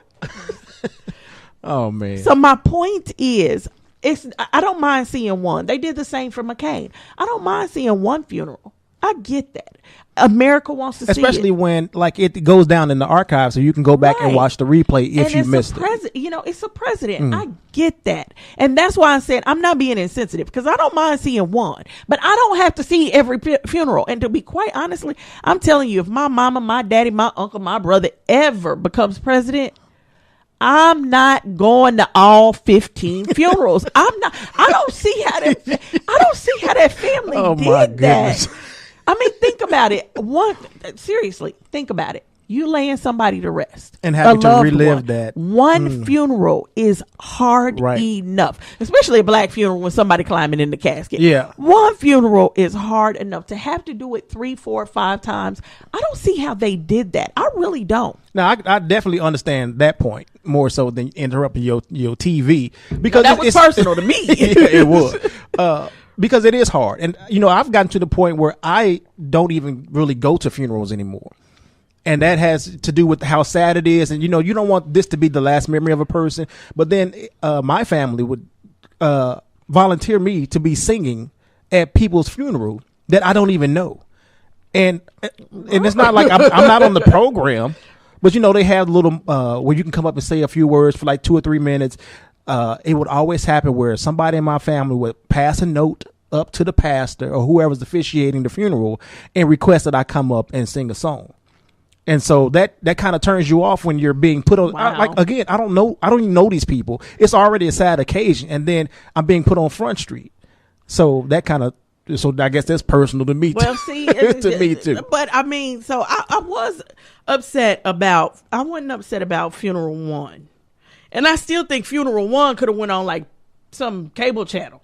oh man. So my point is, I don't mind seeing one. They did the same for McCain. I don't mind seeing one funeral. I get that. America wants to see it. Especially when like it goes down in the archive so you can go back and watch the replay if you missed it. You know, it's a president. I get that. And that's why I said I'm not being insensitive because I don't mind seeing one. But I don't have to see every funeral. And to be quite honestly, I'm telling you, if my mama, my daddy, my uncle, my brother ever becomes president, I'm not going to all 15 funerals. I don't see how that family did that. I mean, think about it. Seriously, think about it. You laying somebody to rest and having to relive that. One funeral is hard enough, especially a black funeral when somebody climbing in the casket. Yeah, one funeral is hard enough. To have to do it 3, 4, 5 times. I don't see how they did that. I really don't. Now, I definitely understand that point more so than interrupting your TV because that was personal to me. Yeah, it was. Because it is hard. And, you know, I've gotten to the point where I don't even really go to funerals anymore. And that has to do with how sad it is. And, you know, you don't want this to be the last memory of a person. But then my family would volunteer me to be singing at people's funeral that I don't even know. And it's not like I'm not on the program. But, you know, they have a little where you can come up and say a few words for like 2 or 3 minutes. It would always happen where somebody in my family would pass a note up to the pastor or whoever's officiating the funeral and request that I come up and sing a song. And so that kind of turns you off when you're being put on. Wow. Like, again, I don't even know these people. It's already a sad occasion. And then I'm being put on Front Street. So that kind of, so I guess that's personal to me. Well, see, to me too. But I mean, so I was upset about, I wasn't upset about Funeral One. And I still think Funeral One could have went on like some cable channel.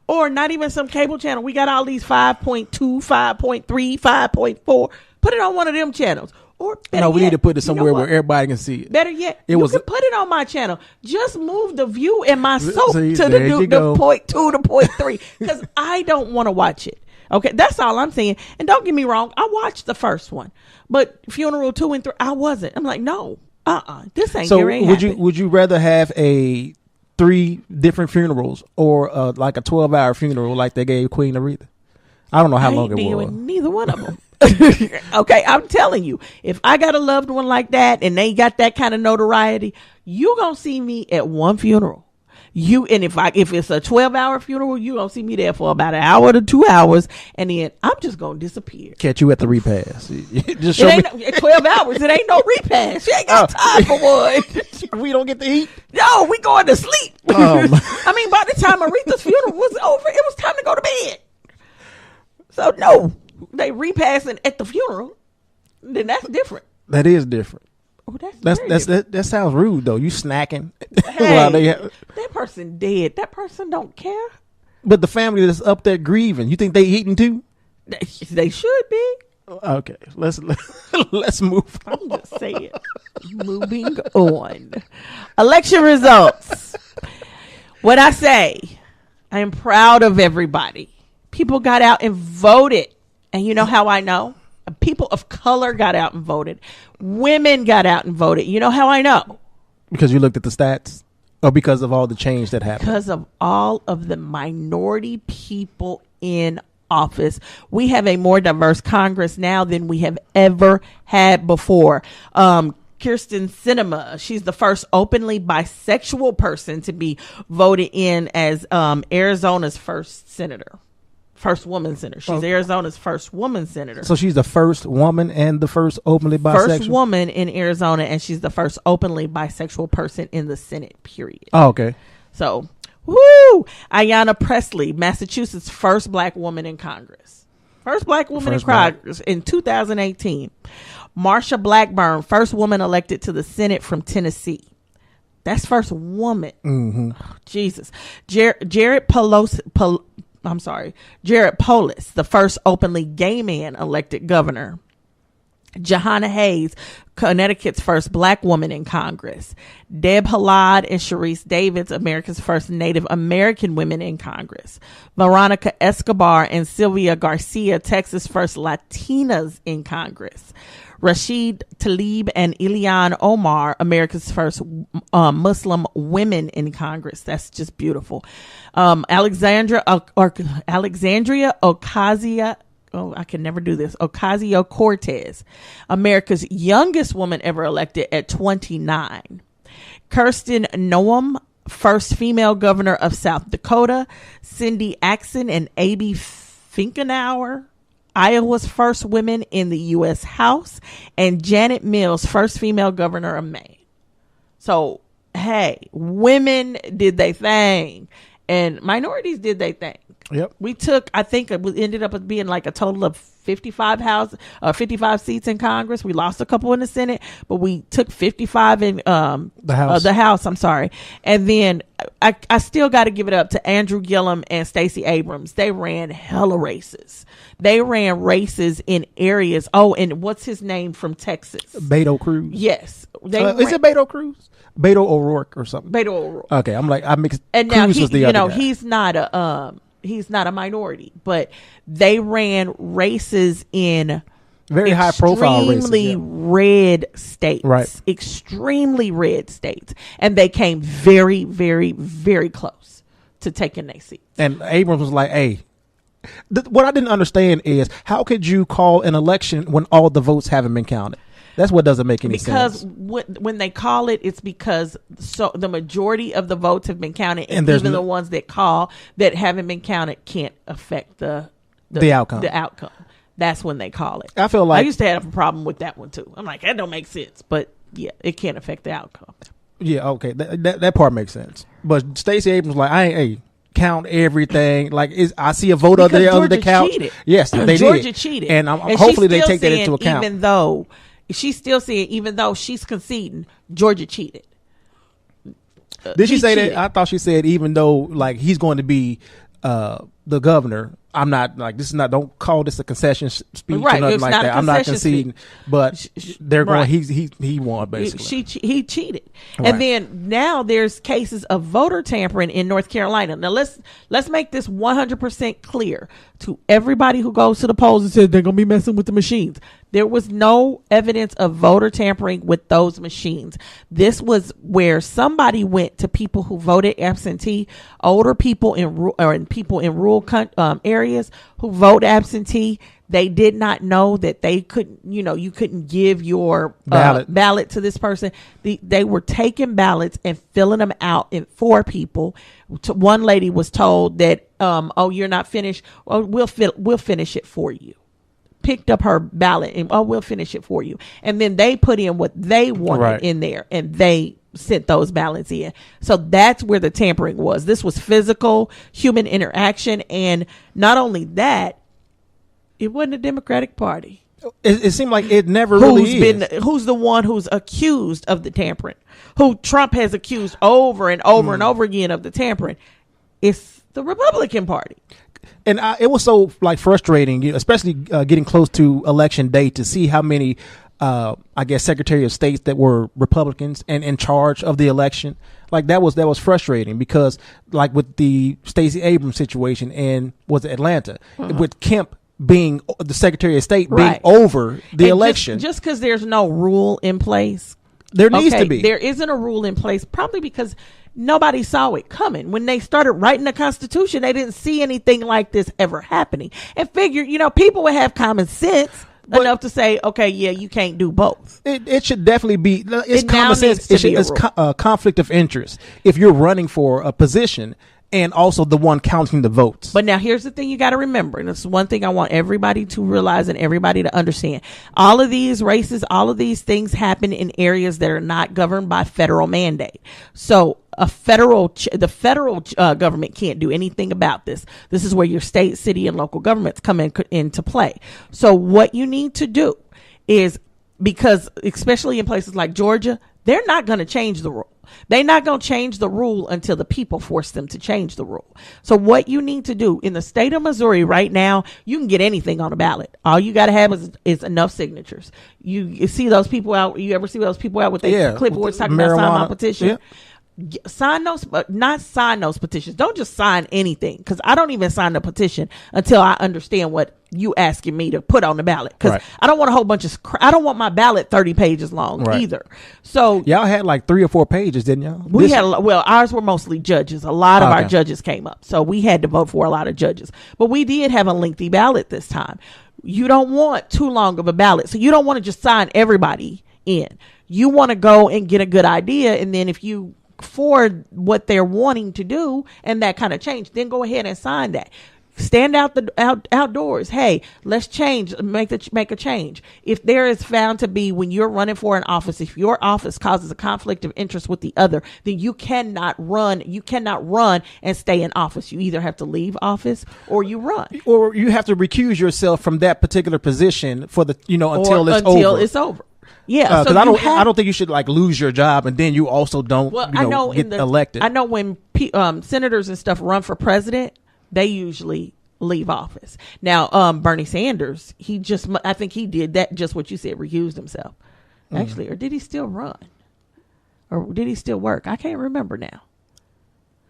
Or not even some cable channel. We got all these 5.2, 5.3, 5.4. Put it on one of them channels. Or no, we need to put it somewhere where everybody can see it. Better yet, you can put it on my channel. Just move the View and my soap to the point 2 to point 3. Because I don't want to watch it. Okay, that's all I'm saying. And don't get me wrong, I watched the first one. But Funeral 2 and 3, I wasn't. I'm like, no. This ain't would you rather have 3 different funerals or like a 12-hour funeral like they gave Queen Aretha? I don't know how long it was. Neither one of them. Okay, I'm telling you, if I got a loved one like that and they got that kind of notoriety, you gonna see me at one funeral. If it's a 12-hour funeral, you gonna see me there for about an hour to 2 hours, and then I'm just gonna disappear. Catch you at the repast. Just show me 12 hours. It ain't no repast. You ain't got time for one. We don't get to eat. No, we going to sleep. I mean, by the time Aretha's funeral was over, it was time to go to bed. So no, they repassing at the funeral. Then that's different. That is different. Oh, that sounds rude though. You snacking hey, while that person dead. That person don't care. But the family that's up there grieving, you think they eating too? They should be. Okay, let's move on. I'm just saying. Moving on. Election results. What I say, I am proud of everybody. People got out and voted. And you know how I know? People of color got out and voted. Women got out and voted. You know how I know? Because you looked at the stats? Or because of all the change that happened? Because of all of the minority people in office. We have a more diverse Congress now than we have ever had before. Kirsten Sinema, she's the first openly bisexual person to be voted in as Arizona's first senator. First woman senator. She's Arizona's first woman senator. So she's the first woman and the first openly bisexual? First woman in Arizona, and she's the first openly bisexual person in the Senate, period. Oh, okay. So, woo! Ayanna Pressley, Massachusetts' first black woman in Congress. First black woman in Congress in 2018. Marsha Blackburn, first woman elected to the Senate from Tennessee. That's first woman. Mm-hmm. Oh, Jesus. Jared Polis, the first openly gay man elected governor. Jahana Hayes, Connecticut's first black woman in Congress. Deb Halad and Sharice Davids, America's first Native American women in Congress. Veronica Escobar and Sylvia Garcia, Texas' first Latinas in Congress. Rashid Tlaib and Ilhan Omar, America's first Muslim women in Congress. That's just beautiful. Alexandria Ocasio, I can never do this, Ocasio-Cortez, America's youngest woman ever elected at 29. Kirsten Noem, first female governor of South Dakota. Cindy Axon and Abby Finkenauer, Iowa's first women in the U.S. House, and Janet Mills, first female governor of Maine. So, hey, women did they thing, and minorities did they thing. Yep. We took, I think it ended up being like a total of 55 seats in Congress. We lost a couple in the Senate, but we took 55 in the House. I'm sorry. And then I still got to give it up to Andrew Gillum and Stacey Abrams. They ran hella races. They ran races in areas. Oh, and what's his name from Texas? Beto Cruz. Yes. Is it Beto Cruz? Beto O'Rourke or something? Beto O'Rourke. Okay, I'm like, I mixed. And now Cruz was the other guy. he's not a minority, but they ran races in very high profile races, extremely red states, right? Extremely red states, and they came very, very, very close to taking their seats. And Abrams was like, "Hey, what I didn't understand is how could you call an election when all the votes haven't been counted?" That's what doesn't make any sense. Because when they call it, it's because the majority of the votes have been counted, and even the ones that haven't been counted can't affect the outcome. The outcome. That's when they call it. I feel like I used to have a problem with that one too. I'm like, that don't make sense, but yeah, it can't affect the outcome. Yeah, okay, that part makes sense. But Stacey Abrams was like, I ain't count everything. Like, I see a vote under the couch. Cheated. Yes, they Georgia did. cheated, and hopefully they take that into account. She's still saying, even though she's conceding, Georgia cheated. Did she say that? I thought she said, even though like he's going to be the governor, I'm not like, this is not, don't call this a concession speech or nothing like that. I'm not conceding, but they're going, he won basically. He cheated. Right. And then now there's cases of voter tampering in North Carolina. Now let's make this 100% clear to everybody who goes to the polls and says they're going to be messing with the machines. There was no evidence of voter tampering with those machines. This was where somebody went to people who voted absentee, older people in people in rural areas who vote absentee. They did not know that they couldn't, you couldn't give your ballot to this person. They were taking ballots and filling them out for people. One lady was told that, you're not finished. Well, we'll finish it for you. Picked up her ballot and we'll finish it for you. And then they put in what they wanted in there, and they sent those ballots in. So that's where the tampering was. This was physical human interaction, and not only that, it wasn't a Democratic Party. It seemed like it never really is. Who's the one who's accused of the tampering? Who Trump has accused over and over and over again of the tampering? It's the Republican Party. And it was so like frustrating, especially getting close to election day, to see how many, I guess, Secretary of States that were Republicans and in charge of the election. Like that was frustrating because, like with the Stacey Abrams situation in was it Atlanta, with Kemp being the Secretary of State being over the election. Just because there's no rule in place, there needs to be. There isn't a rule in place, probably because nobody saw it coming. When they started writing the Constitution, they didn't see anything like this ever happening and figured, people would have common sense enough to say, okay, yeah, you can't do both. It should definitely be. It's common sense. It's conflict of interest. If you're running for a position and also the one counting the votes. But now here's the thing you got to remember, and this is one thing I want everybody to realize and everybody to understand. All of these races, all of these things happen in areas that are not governed by federal mandate. So the federal government can't do anything about this. This is where your state, city, and local governments come into play. So what you need to do is, because especially in places like Georgia, they're not going to change the rule. They're not going to change the rule until the people force them to change the rule. So what you need to do in the state of Missouri right now, you can get anything on a ballot. All you got to have is enough signatures. You see those people out. You ever see those people out with their clipboards talking about sign my petition? Yeah. Not sign those petitions. Don't just sign anything, because I don't even sign the petition until I understand what you asking me to put on the ballot, because I don't want a whole bunch of I don't want my ballot 30 pages long either. So y'all had like 3 or 4 pages, didn't y'all? Well, ours were mostly judges. A lot of our judges came up, so we had to vote for a lot of judges, but we did have a lengthy ballot this time. You don't want too long of a ballot, so you don't want to just sign everybody in. You want to go and get a good idea, and then if you for what they're wanting to do and that kind of change, then go ahead and sign that. Stand outdoors. Hey, let's change. Make a change. If there is found to be, when you're running for an office, if your office causes a conflict of interest with the other, then you cannot run. You cannot run and stay in office. You either have to leave office or you run, or you have to recuse yourself from that particular position for the until it's over. Yeah, because I don't think you should like lose your job and then you also don't get elected. I know when senators and stuff run for president, they usually leave office. Now, Bernie Sanders, I think he did that, just what you said, recused himself. Actually, or did he still run? Or did he still work? I can't remember now.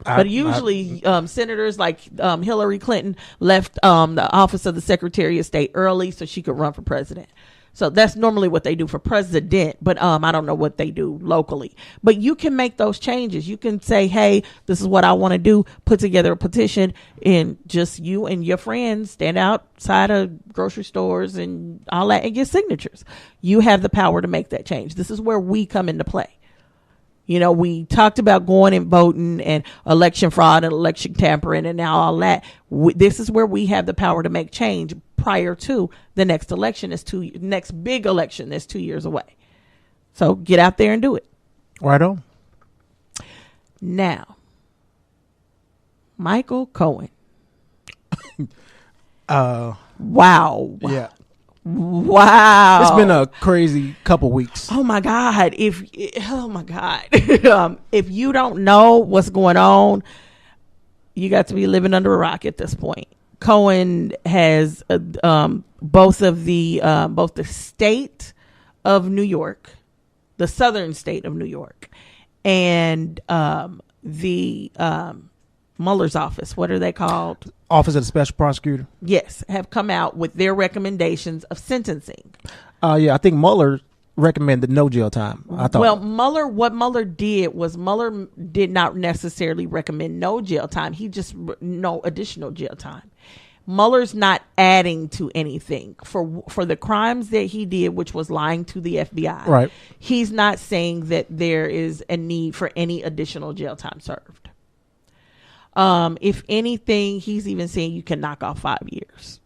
But usually senators like Hillary Clinton left the office of the Secretary of State early so she could run for president. So that's normally what they do for president, but I don't know what they do locally. But you can make those changes. You can say, hey, this is what I want to do. Put together a petition, and just you and your friends stand outside of grocery stores and all that and get signatures. You have the power to make that change. This is where we come into play. You know, we talked about going and voting and election fraud and election tampering and now all that. This is where we have the power to make change prior to the next election. Next big election is 2 years away. So get out there and do it. Right on. Now, Michael Cohen. Wow. Yeah. Wow. It's been a crazy couple weeks. Oh my God. If you don't know what's going on, you got to be living under a rock at this point. Cohen has both the state of New York, the southern state of New York, and the Mueller's office. What are they called? Office of the Special Prosecutor. Yes, have come out with their recommendations of sentencing. I think Mueller recommended no jail time. I thought. Well, what Mueller did was Mueller did not necessarily recommend no jail time. He just no additional jail time. Mueller's not adding to anything for the crimes that he did, which was lying to the FBI. Right. He's not saying that there is a need for any additional jail time served. If anything, he's even saying you can knock off 5 years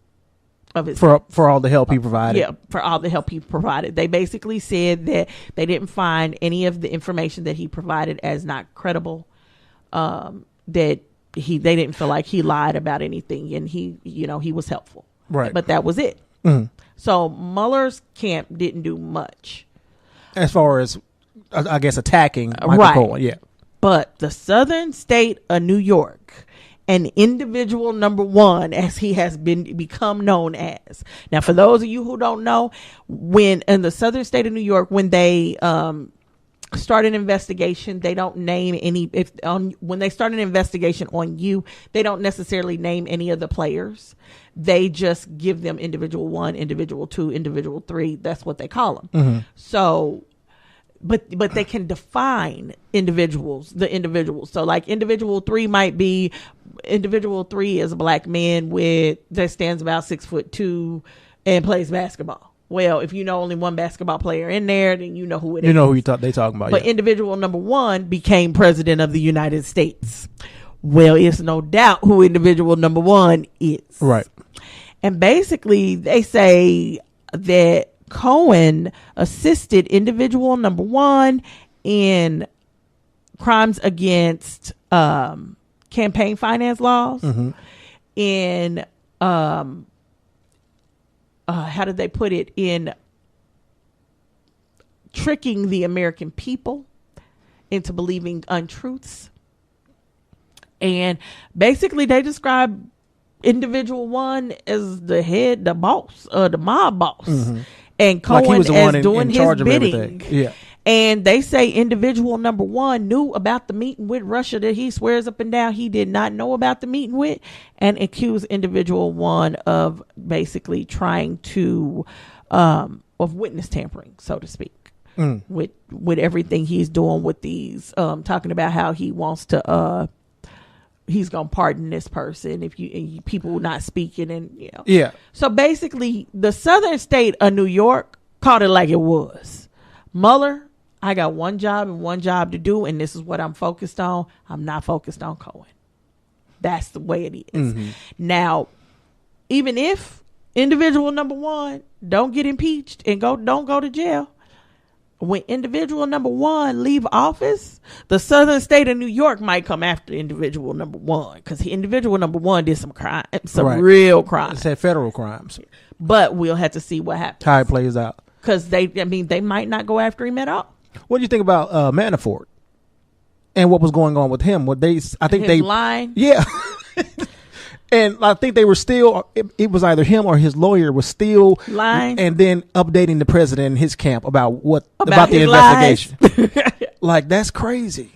of his for all the help he provided. Yeah, for all the help he provided. They basically said that they didn't find any of the information that he provided as not credible. That they didn't feel like he lied about anything, and he was helpful. Right. But that was it. Mm-hmm. So Mueller's camp didn't do much as far as, I guess, attacking Michael Cohen. Yeah. But the southern state of New York, an individual number one, as he has become known as. Now, for those of you who don't know, when in the southern state of New York, when they start an investigation, they don't name any. When they start an investigation on you, they don't necessarily name any of the players. They just give them individual 1, individual 2, individual 3. That's what they call them. Mm-hmm. So. But they can define the individuals. So like individual 3 is a black man that stands about 6'2" and plays basketball. Well, if you know only one basketball player in there, then you know who it is. You know who they talking about. But individual number 1 became president of the United States. Well, it's no doubt who individual number one is. Right. And basically, they say that Cohen assisted individual number one in crimes against campaign finance laws, in how did they put it, in tricking the American people into believing untruths. And basically they describe individual one as the head, the boss, the mob boss, and Cohen like as doing his bidding. Everything. Yeah. And they say individual number one knew about the meeting with Russia that he swears up and down he did not know about the meeting with, and accused individual one of basically trying to, of witness tampering, so to speak, with everything he's doing with these, talking about how he wants to, he's going to pardon this person if people not speaking, and, you know. Yeah. So basically the southern state of New York called it like it was. Mueller, I got one job and one job to do, and this is what I'm focused on. I'm not focused on Cohen. That's the way it is. Now, even if individual number one don't get impeached and don't go to jail, when individual number one leave office, the southern state of New York might come after individual number one, because individual number one did some crime, real crimes. It said federal crimes. But we'll have to see what happens. How it plays out. Because they might not go after him at all. What do you think about Manafort and what was going on with him? His lying. Yeah. And I think they were still, it was either him or his lawyer was still lying, and then updating the president and his camp about the investigation. Like, that's crazy.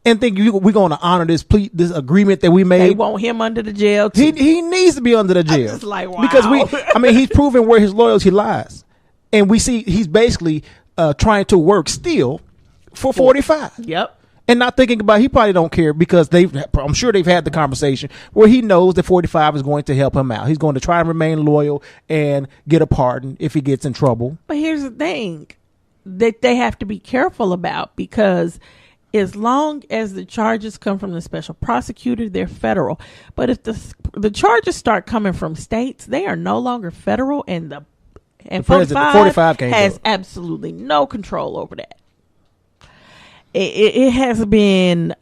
And think we're going to honor this agreement that we made. They want him under the jail too. He needs to be under the jail. I'm just like, wow. Because he's proven where his loyalty lies. And we see he's basically trying to work still for 45. Yep. And not thinking about, he probably don't care, because I'm sure they've had the conversation where he knows that 45 is going to help him out. He's going to try and remain loyal and get a pardon if he gets in trouble. But here's the thing that they have to be careful about, because as long as the charges come from the special prosecutor, they're federal. But if the charges start coming from states, they are no longer federal, and the 45 has absolutely no control over that. It has been,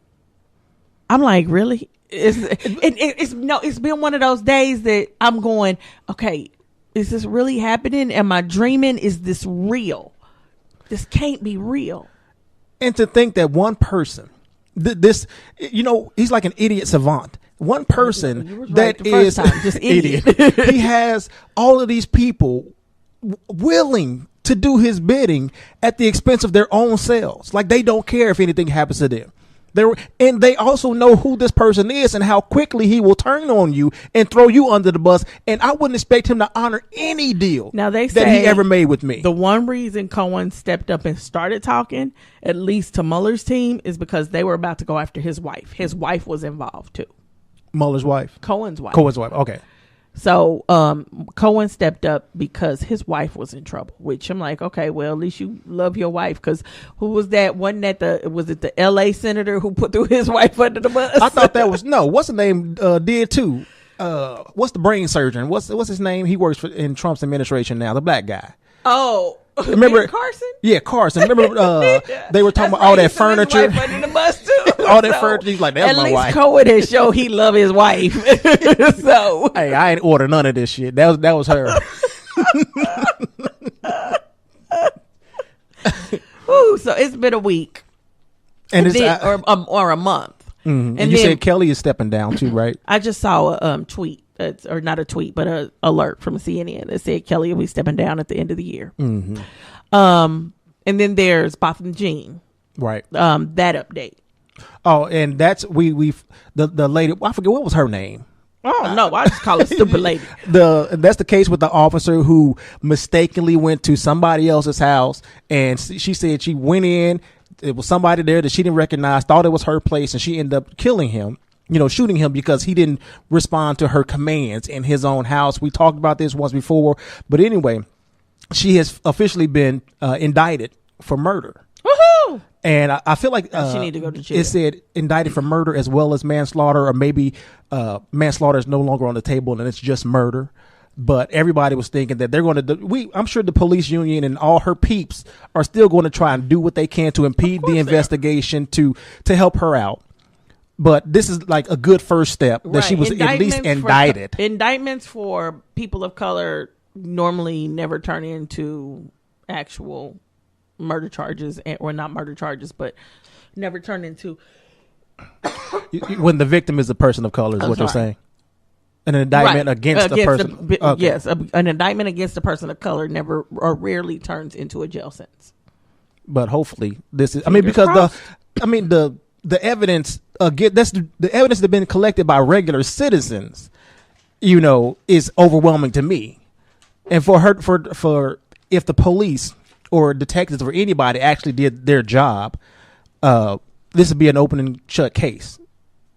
I'm like, really? It's been one of those days that I'm going, okay, is this really happening? Am I dreaming? Is this real? This can't be real. And to think that one person, he's like an idiot savant. One person that is just idiot. He has all of these people willing to do his bidding at the expense of their own selves. Like, they don't care if anything happens to them. And they also know who this person is and how quickly he will turn on you and throw you under the bus. And I wouldn't expect him to honor any deal that he ever made with me. The one reason Cohen stepped up and started talking, at least to Mueller's team, is because they were about to go after his wife. His wife was involved too. Mueller's wife? Cohen's wife. Okay. So Cohen stepped up because his wife was in trouble, which I'm like, okay, well, at least you love your wife, because who was that? Was it the LA senator who threw his wife under the bus? I thought that was, what's the name did too? What's the brain surgeon? What's his name? He works in Trump's administration now, the black guy. Oh, remember Carson? Yeah, Carson. Remember they were talking about all that furniture. Under the bus too. All that furniture. He's like, that's my wife. At least Cohen has shown he love his wife. So hey, I ain't order none of this shit. That was her. Ooh, so it's been a week, and it's or a month. Mm-hmm. And you said Kelly is stepping down too, right? I just saw a tweet. Or not a tweet, but an alert from CNN that said Kelly will be stepping down at the end of the year. Mm-hmm. And then there's Botham Jean, right? That update. Oh, and that's the lady. I forget what was her name. Oh no, I just call it stupid lady. That's the case with the officer who mistakenly went to somebody else's house, and she said she went in. It was somebody there that she didn't recognize, thought it was her place, and she ended up killing him. Shooting him because he didn't respond to her commands in his own house. We talked about this once before, but anyway, she has officially been indicted for murder. Woohoo! And I feel like she need to go to jail. It said indicted for murder as well as manslaughter, or maybe manslaughter is no longer on the table and it's just murder. But everybody was thinking that they're going to. I'm sure the police union and all her peeps are still going to try and do what they can to impede the investigation to help her out. But this is like a good first step that she was at least indicted. Indictments for people of color normally never turn into actual murder charges, or not murder charges, but never turn into when the victim is a person of color is what you're saying. An indictment against a person. Okay. Yes, an indictment against a person of color never or rarely turns into a jail sentence. But hopefully this is. I mean, because the evidence again, that's the evidence that's been collected by regular citizens, is overwhelming to me. And for her, for if the police or detectives or anybody actually did their job, this would be an open and shut case.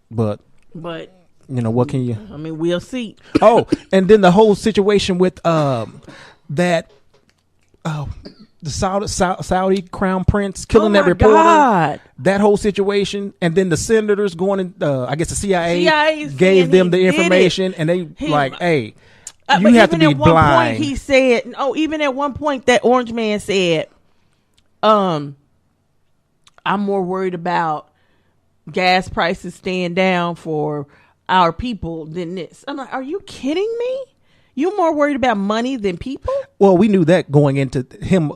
But what can you? I mean, we'll see. Oh, and then the whole situation with the Saudi crown prince killing that reporter. God. That whole situation, and then the senators going in. I guess the CIA gave them the information, and they hey. You have to be blind. Point he said, even at one point that orange man said, I'm more worried about gas prices staying down for our people than this. I'm like, are you kidding me? You're more worried about money than people? Well, we knew that going into him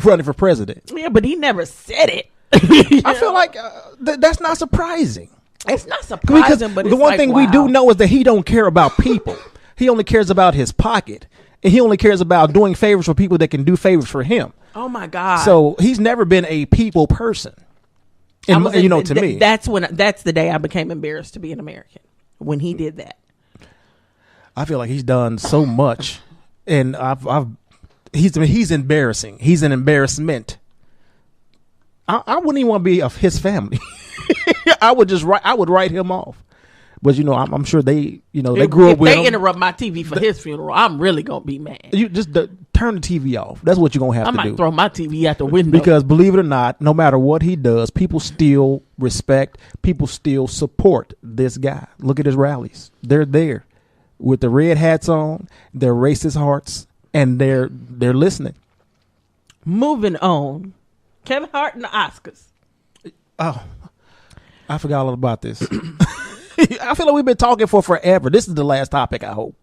running for president. Yeah, but he never said it. I feel like that's not surprising. It's not surprising, because but the one thing we do know is that he don't care about people. He only cares about his pocket, and he only cares about doing favors for people that can do favors for him. Oh my God! So he's never been a people person. And to me, that's the day I became embarrassed to be an American, when he did that. I feel like he's done so much, and he's embarrassing. He's an embarrassment. I wouldn't even want to be of his family. I would write him off. But I'm sure they grew up with him. If they interrupt my TV for his funeral, I'm really gonna be mad. You just turn the TV off. That's what you're gonna have to do. I might throw my TV out the window. Because believe it or not, no matter what he does, people still respect. People still support this guy. Look at his rallies. They're there with the red hats on, their racist hearts, and they're listening. Moving on, Kevin Hart and the Oscars. Oh, I forgot all about this. I feel like we've been talking for forever. This is the last topic, I hope.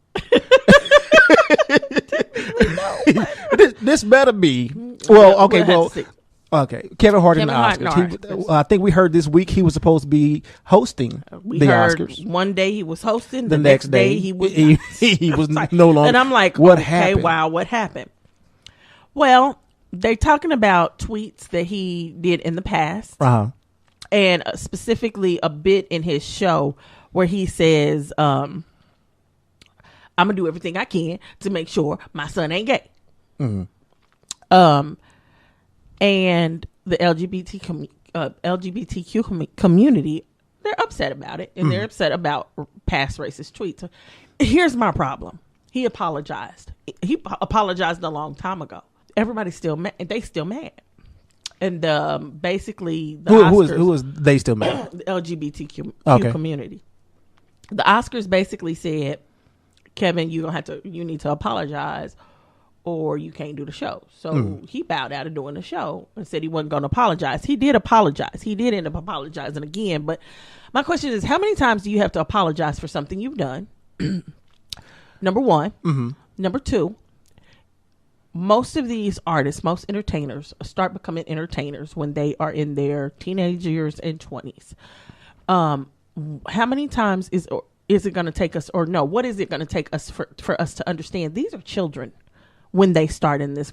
This better be. Well, okay. Kevin Hart and the Oscars. I think we heard this week he was supposed to be hosting the Oscars. One day he was hosting. The next day he was no longer. And I'm like, what happened? Wow, what happened? Well, they're talking about tweets that he did in the past. Uh-huh. And specifically a bit in his show where he says, I'm going to do everything I can to make sure my son ain't gay. Mm-hmm. And the LGBTQ community, they're upset about it. And they're upset about past racist tweets. Here's my problem. He apologized. He apologized a long time ago. Everybody's still mad. They still mad. And basically, the Oscars, who is they still mad? The LGBTQ community. The Oscars basically said, Kevin, you need to apologize, or you can't do the show. So he bowed out of doing the show and said he wasn't going to apologize. He did apologize. He did end up apologizing again. But my question is, how many times do you have to apologize for something you've done? Number one. Mm-hmm. Number two. Most of these artists, most entertainers start becoming entertainers when they are in their teenage years and 20s. How many times is it going to take us, or no, what is it going to take us for us to understand these are children when they start in this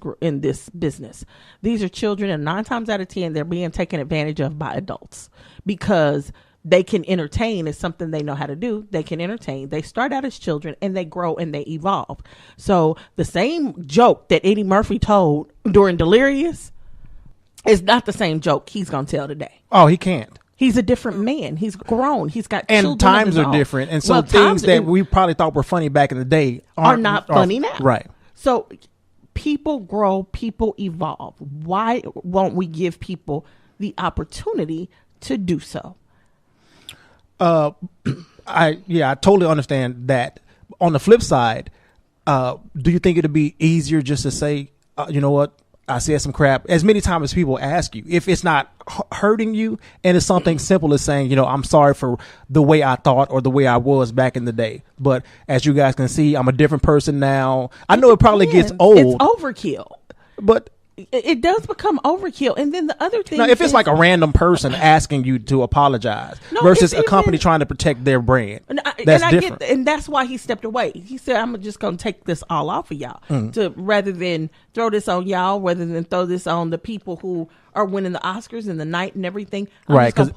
business? These are children, and 9 times out of 10, they're being taken advantage of by adults because they can entertain. Is something they know how to do. They can entertain. They start out as children and they grow and they evolve. So the same joke that Eddie Murphy told during Delirious is not the same joke he's going to tell today. Oh, he can't. He's a different man. He's grown. He's got children. And times are different. And so things that we probably thought were funny back in the day are not funny now. Right. So people grow, people evolve. Why won't we give people the opportunity to do so. I totally understand that. On the flip side, do you think it'd be easier just to say, you know what, I said some crap, as many times as people ask you, if it's not hurting you and it's something simple as saying, you know, I'm sorry for the way I thought or the way I was back in the day. But as you guys can see, I'm a different person now. I know it probably gets old. It's overkill. But it does become overkill. And then the other thing, now, if it's like a random person asking you to apologize versus a company trying to protect their brand, that's different. And that's why he stepped away. He said, I'm just going to take this all off of y'all rather than throw this on y'all, rather than throw this on the people who are winning the Oscars and the night and everything. Right, because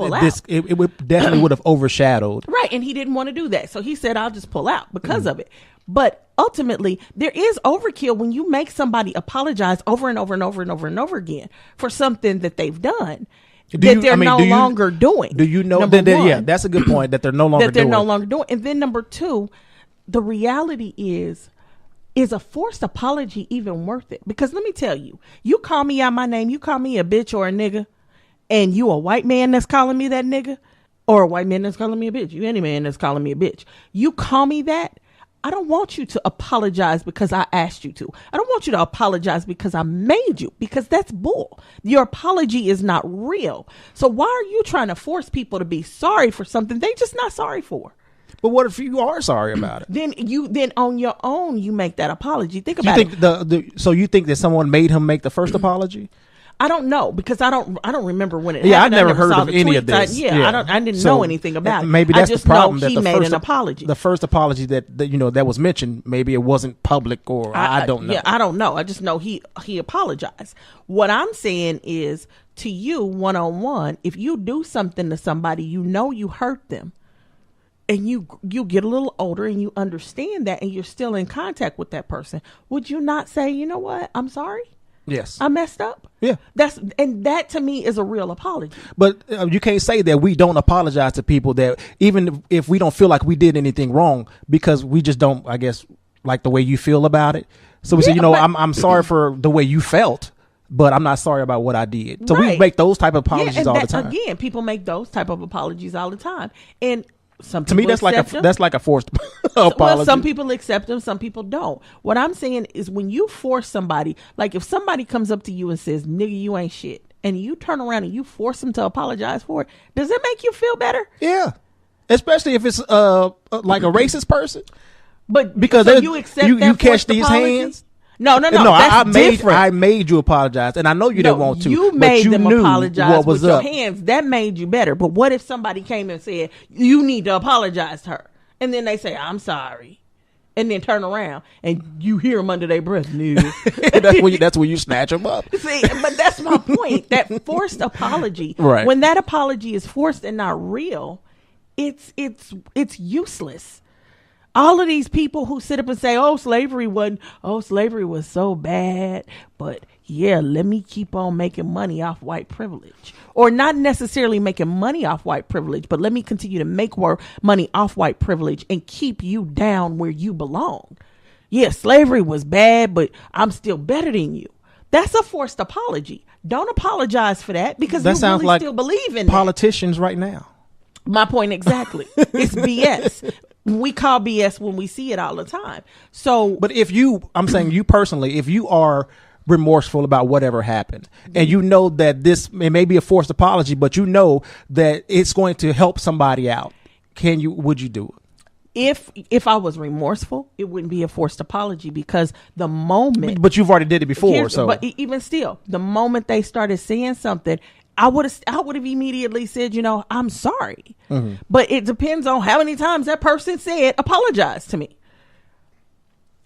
it would definitely would have overshadowed. Right, and he didn't want to do that. So he said, I'll just pull out because of it. But ultimately, there is overkill when you make somebody apologize over and over and over and over and over again for something that they've done that they're no longer doing. Do you know that? Yeah, that's a good point, that they're no longer doing. And then number two, the reality is a forced apology even worth it? Because let me tell you, you call me out my name, you call me a bitch or a nigga, and you a white man that's calling me that nigga, or a white man that's calling me a bitch, you any man that's calling me a bitch, you call me that, I don't want you to apologize because I asked you to. I don't want you to apologize because I made you, because that's bull. Your apology is not real. So why are you trying to force people to be sorry for something they just not sorry for? But what if you are sorry about it? Then on your own you make that apology. Think about it. So you think that someone made him make the first apology? I don't know, because I don't remember when it happened. I never heard of any of this. I didn't know anything about it. Maybe that's the problem. He made an apology. The first apology that was mentioned, maybe it wasn't public, or I don't know. Yeah, I don't know. I just know he apologized. What I'm saying is, to you, one-on-one, if you do something to somebody, you know you hurt them, and you get a little older and you understand that, and you're still in contact with that person, would you not say, you know what, I'm sorry? Yes. I messed up. Yeah. That to me is a real apology. But you can't say that we don't apologize to people, that even if we don't feel like we did anything wrong, because we just don't, I guess, like the way you feel about it. So we say, I'm sorry for the way you felt, but I'm not sorry about what I did. So we make those type of apologies all the time. Again, people make those type of apologies all the time. And to me, that's like a forced apology. Well, some people accept them, some people don't. What I'm saying is, when you force somebody, like if somebody comes up to you and says, nigga, you ain't shit, and you turn around and you force them to apologize for it, does it make you feel better? Yeah. Especially if it's like a racist person. But because so you accept you catch these apology? Hands. No. I made you apologize, and I know you didn't want to. You made them apologize with your hands. That made you better. But what if somebody came and said, you need to apologize to her, and then they say, I'm sorry, and then turn around and you hear them under their breath, nigga. that's when you snatch them up. See, but that's my point. That forced apology, right? When that apology is forced and not real, it's useless. All of these people who sit up and say, slavery was so bad, but yeah, let me keep on making money off white privilege. Or not necessarily making money off white privilege, but let me continue to make more money off white privilege and keep you down where you belong. Yeah, slavery was bad, but I'm still better than you. That's a forced apology. Don't apologize for that, because you really like still believe in politicians right now. My point exactly. It's BS. We call BS when we see it all the time. So, but I'm saying you personally, if you are remorseful about whatever happened, and you know that it may be a forced apology, but you know that it's going to help somebody out, would you do it? If I was remorseful, it wouldn't be a forced apology, because the moment. But you've already did it before, so. But even still, the moment they started saying something, I would have immediately said, I'm sorry. Mm-hmm. But it depends on how many times that person said, apologize to me.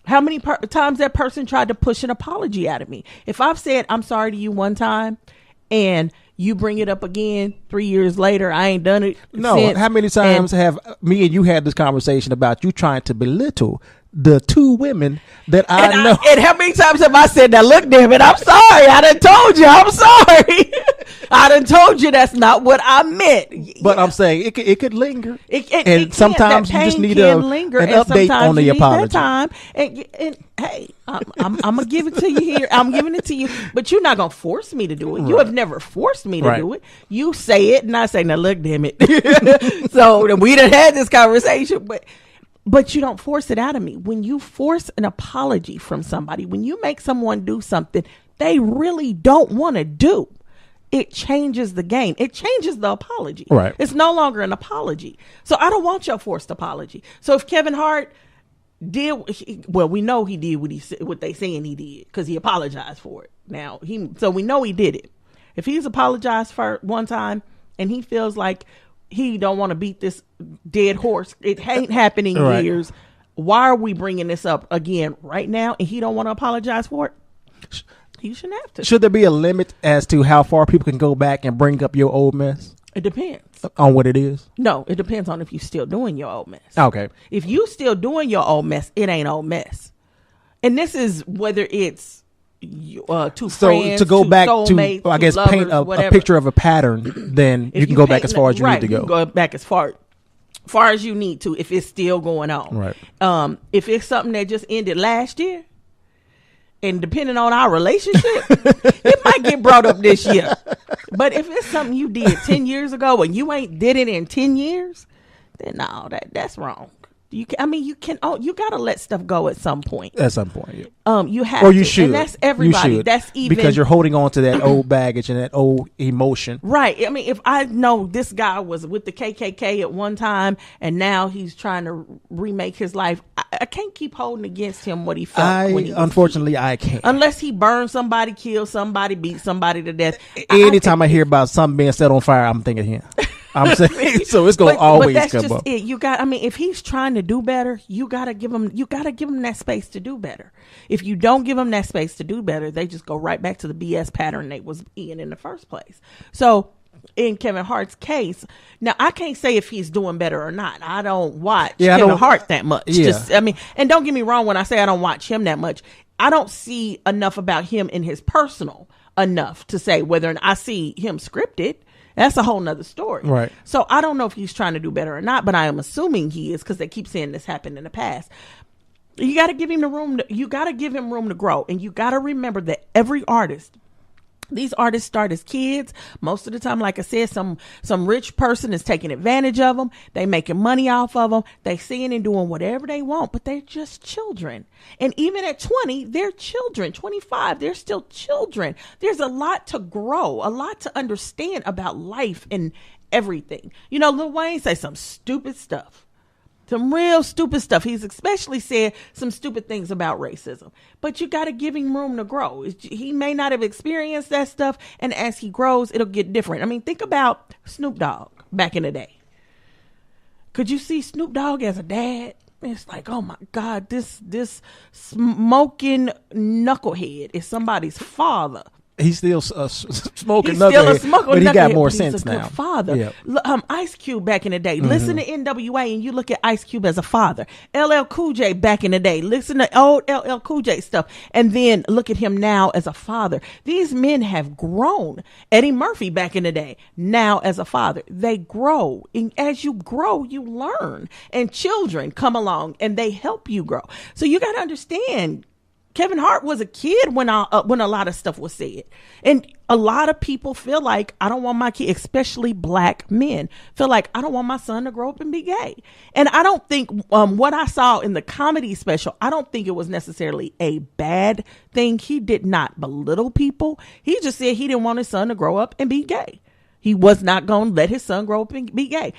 How many times that person tried to push an apology out of me. If I've said, I'm sorry to you one time, and you bring it up again 3 years later, I ain't done it since. How many times have me and you had this conversation about you trying to belittle the two women that I know? And how many times have I said, now look, damn it, I'm sorry. I done told you I'm sorry. I done told you that's not what I meant. But I'm saying it could linger. It sometimes you just need an update on the apology. Time. And hey, I'm gonna give it to you here. I'm giving it to you, but you're not gonna force me to do it. Right. You have never forced me to do it. You say it, and I say, "Now look, damn it." So we done had this conversation, but you don't force it out of me. When you force an apology from somebody, when you make someone do something they really don't want to do, it changes the game. It changes the apology. Right. It's no longer an apology. So I don't want your forced apology. So if Kevin Hart we know he did what they saying he did because he apologized for it. Now so we know he did it. If he's apologized for one time and he feels like he don't want to beat this dead horse, it ain't happening in years. Why are we bringing this up again right now? And he don't want to apologize for it. You shouldn't have to. Should there be a limit as to how far people can go back and bring up your old mess? It depends. On what it is? No, it depends on if you're still doing your old mess. Okay. If you still doing your old mess, it ain't old mess. And this is whether it's two friends, to go back soulmates, to, I guess, lovers, paint a picture of a pattern, then you can go back as far as you need to go. You can go back as far as you need to if it's still going on. Right. If it's something that just ended last year, and depending on our relationship, it might get brought up this year. But if it's something you did 10 years ago and you ain't did it in 10 years, then no, that's wrong. You gotta let stuff go at some point. At some point, yeah. You have or you to. should. And that's everybody. You should. That's even because you're holding on to that old baggage and that old emotion. Right. I mean, if I know this guy was with the KKK at one time and now he's trying to remake his life, I can't keep holding against him what he felt. Unfortunately, I can't. Unless he burned somebody, killed somebody, beat somebody to death. Anytime I hear about something being set on fire, I'm thinking him. I'm saying, so it's gonna always that's come just up. It. If he's trying to do better, you gotta give him that space to do better. If you don't give them that space to do better, they just go right back to the BS pattern they was in the first place. So in Kevin Hart's case, now I can't say if he's doing better or not. I don't watch Kevin Hart that much. Yeah. And don't get me wrong, when I say I don't watch him that much, I don't see enough about him in his personal enough to say whether I see him scripted. That's a whole nother story. Right. So I don't know if he's trying to do better or not, but I am assuming he is because they keep saying this happened in the past. You got to give him the room. You got to give him room to grow. And you got to remember that every artist, these artists start as kids. Most of the time, like I said, some rich person is taking advantage of them. They making money off of them. They seeing and doing whatever they want, but they're just children. And even at 20, they're children. 25, they're still children. There's a lot to grow, a lot to understand about life and everything. You know, Lil Wayne say some stupid stuff. Some real stupid stuff. He's especially said some stupid things about racism. But you got to give him room to grow. He may not have experienced that stuff, and as he grows, it'll get different. I mean, think about Snoop Dogg back in the day. Could you see Snoop Dogg as a dad? It's like, oh my God, this smoking knucklehead is somebody's father. He's still smoking. He's still a smoker, but he got more sense now. He's a good father. Yep. Ice Cube back in the day. Mm-hmm. Listen to NWA and you look at Ice Cube as a father. LL Cool J back in the day. Listen to old LL Cool J stuff, and then look at him now as a father. These men have grown. Eddie Murphy back in the day, now as a father, they grow. And as you grow, you learn. And children come along and they help you grow. So you got to understand. Kevin Hart was a kid when a lot of stuff was said. And a lot of people feel like, I don't want my kid, especially black men, feel like I don't want my son to grow up and be gay. And I don't think what I saw in the comedy special, I don't think it was necessarily a bad thing. He did not belittle people. He just said he didn't want his son to grow up and be gay. He was not going to let his son grow up and be gay.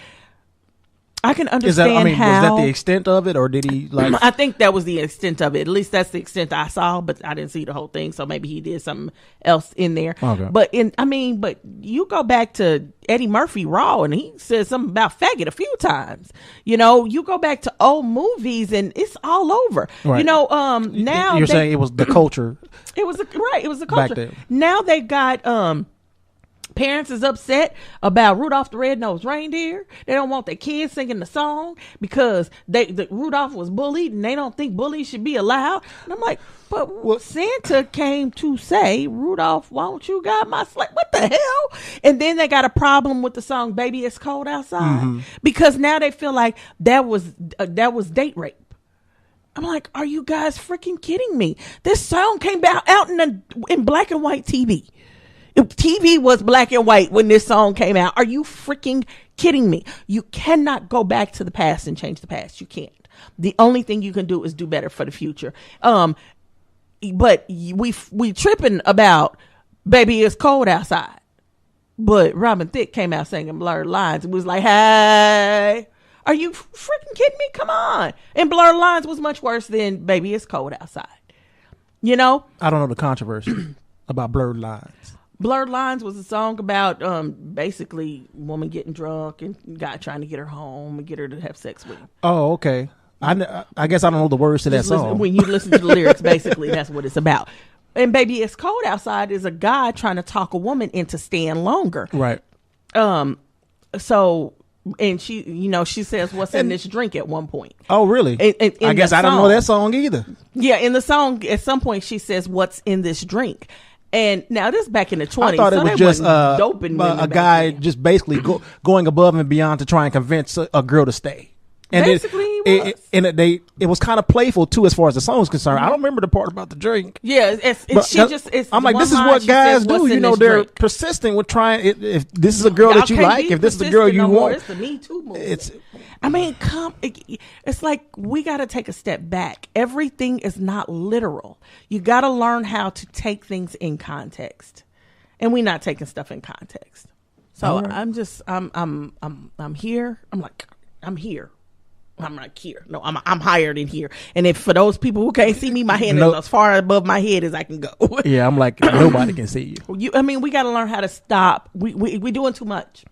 I can understand how. Was that the extent of it, or did he like? I think that was the extent of it. At least that's the extent I saw, but I didn't see the whole thing. So maybe he did something else in there. Okay. But you go back to Eddie Murphy Raw, and he said something about faggot a few times. You know, you go back to old movies, and it's all over. Right. You know, now you're saying it was the culture. It was the culture. Back then. Now they got Parents is upset about Rudolph the Red-Nosed Reindeer. They don't want their kids singing the song because Rudolph was bullied and they don't think bullies should be allowed. And I'm like, but Santa came to say, Rudolph, won't you guide my sleigh? What the hell? And then they got a problem with the song Baby It's Cold Outside because now they feel like that was date rape. I'm like, are you guys freaking kidding me? This song came out in black and white TV. TV was black and white when this song came out. Are you freaking kidding me? You cannot go back to the past and change the past. You can't. The only thing you can do is do better for the future. But we tripping about Baby It's Cold Outside. But Robin Thicke came out singing Blurred Lines. It was like, hey, are you freaking kidding me? Come on. And Blurred Lines was much worse than Baby It's Cold Outside. You know? I don't know the controversy about Blurred Lines. Blurred Lines was a song about basically woman getting drunk and guy trying to get her home and get her to have sex with him. Oh, okay. I guess I don't know the words to that song. When you listen to the lyrics, basically that's what it's about. And Baby It's Cold Outside is a guy trying to talk a woman into staying longer. Right. So, and she says, "What's in this drink?" at one point. Oh, really? I guess I don't know that song either. Yeah, in the song, at some point she says, "What's in this drink?" And now this back in the 20s. I thought it was just a guy just basically going above and beyond to try and convince a girl to stay. And basically, it was kind of playful too, as far as the song is concerned. I don't remember the part about the drink. Yeah, I'm like, this is what guys do. You know, they're persistent with trying. If this is a girl that you like, if this is a girl you want, it's the Me Too movement. It's like we got to take a step back. Everything is not literal. You got to learn how to take things in context, and we're not taking stuff in context. So right. I'm here. I'm here. I'm not here. No, I'm higher than here. And if for those people who can't see me, my hand is as far above my head as I can go. Yeah, I'm like, nobody can see you. We got to learn how to stop. We doing too much.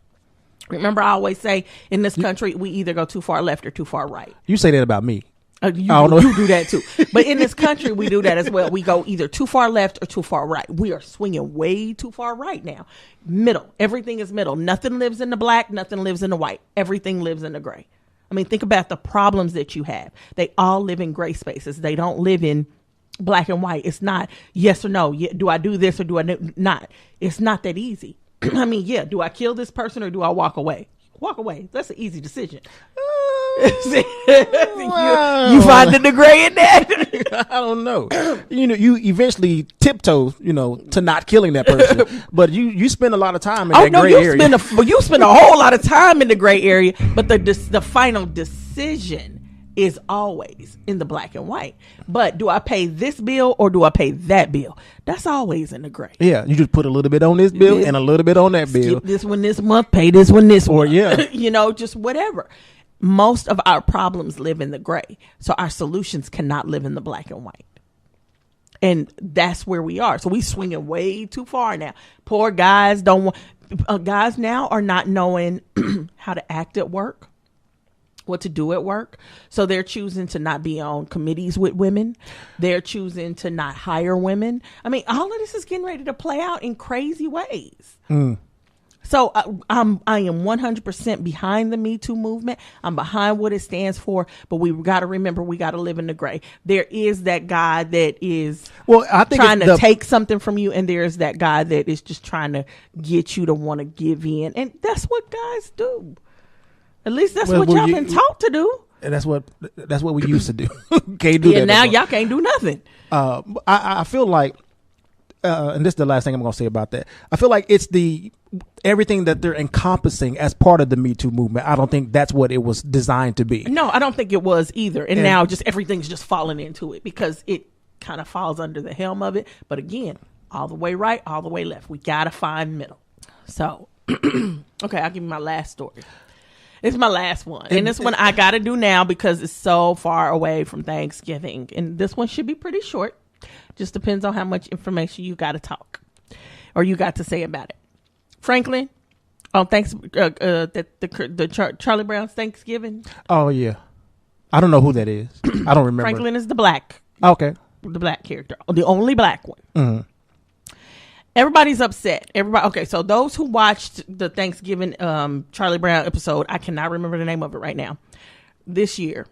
Remember, I always say in this country, we either go too far left or too far right. You say that about me. You do that too. But in this country, we do that as well. We go either too far left or too far right. We are swinging way too far right now. Middle. Everything is middle. Nothing lives in the black. Nothing lives in the white. Everything lives in the gray. I mean, think about the problems that you have. They all live in gray spaces. They don't live in black and white. It's not yes or no. Do I do this or do I not? It's not that easy. I mean, do I kill this person or do I walk away? Walk away. That's an easy decision. You finding the gray in that? I don't know. You eventually tiptoe, to not killing that person. But you spend a lot of time in that gray area. You spend a whole lot of time in the gray area, but the final decision is always in the black and white. But do I pay this bill or do I pay that bill? That's always in the gray. Yeah, you just put a little bit on this bill and a little bit on that bill. Skip this one this month, pay this one this or month. Just whatever. Most of our problems live in the gray. So our solutions cannot live in the black and white. And that's where we are. So we swinging way too far now. Poor guys guys now are not knowing how to act at work, what to do at work. So they're choosing to not be on committees with women. They're choosing to not hire women. I mean, all of this is getting ready to play out in crazy ways. So I am 100% behind the Me Too movement. I'm behind what it stands for, but we got to remember we got to live in the gray. There is that guy that is trying to take something from you, and there's that guy that is just trying to get you to want to give in, and that's what guys do. At least that's what y'all been taught to do. And that's what we used to do. Can't do that now. Y'all can't do nothing. I feel like, and this is the last thing I'm going to say about that. I feel like it's everything that they're encompassing as part of the Me Too movement. I don't think that's what it was designed to be. No, I don't think it was either. And now just everything's just falling into it because it kind of falls under the helm of it. But again, all the way right, all the way left. We got to find middle. So, okay, I'll give you my last story. It's my last one. And this one I got to do now because it's so far away from Thanksgiving. And this one should be pretty short. Just depends on how much information you got to talk or you got to say about it. Franklin, the Charlie Brown's Thanksgiving. Oh, yeah. I don't know who that is. I don't remember. Franklin is the black. Okay. The black character. The only black one. Mm-hmm. Everybody's upset. Okay, so those who watched the Thanksgiving Charlie Brown episode, I cannot remember the name of it right now, this year.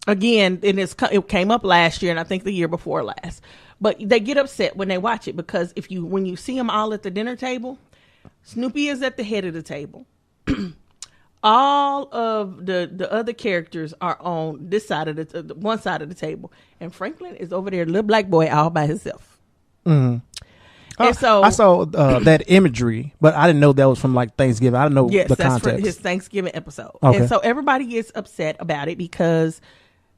Again, it came up last year and I think the year before last. But they get upset when they watch it because when you see them all at the dinner table, Snoopy is at the head of the table. All of the other characters are on this side of the one side of the table, and Franklin is over there, little black boy, all by himself. Mm-hmm. And so I saw that imagery, but I didn't know that was from like Thanksgiving. I didn't know the context. That's his Thanksgiving episode. Okay. And so everybody gets upset about it because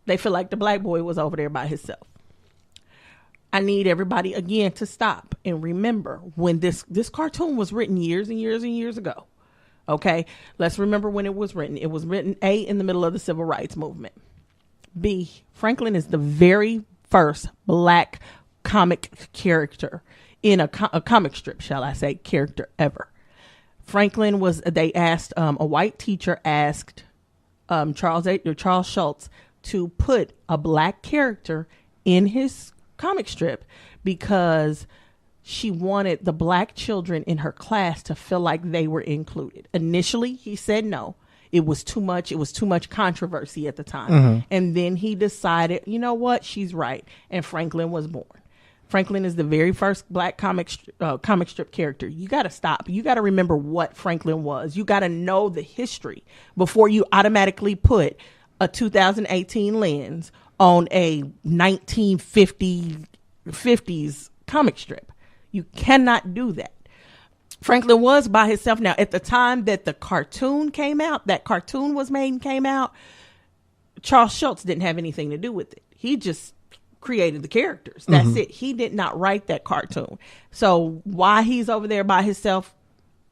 they feel like the black boy was over there by himself. I need everybody again to stop and remember when this cartoon was written years and years and years ago. Okay, let's remember when it was written. It was written A, in the middle of the Civil Rights Movement. B, Franklin is the very first black comic character in a comic strip, shall I say, character ever. Franklin was, a white teacher asked Charles Schultz to put a black character in his comic strip because she wanted the black children in her class to feel like they were included. Initially, he said no. It was too much. It was too much controversy at the time. Mm-hmm. And then he decided, you know what? She's right. And Franklin was born. Franklin is the very first black comic strip character. You got to stop. You got to remember what Franklin was. You got to know the history before you automatically put a 2018 lens on a 1950s comic strip. You cannot do that. Franklin was by himself. Now, at the time that the cartoon came out, that cartoon was made and came out, Charles Schultz didn't have anything to do with it. He just created the characters. That's it. He did not write that cartoon. So why he's over there by himself,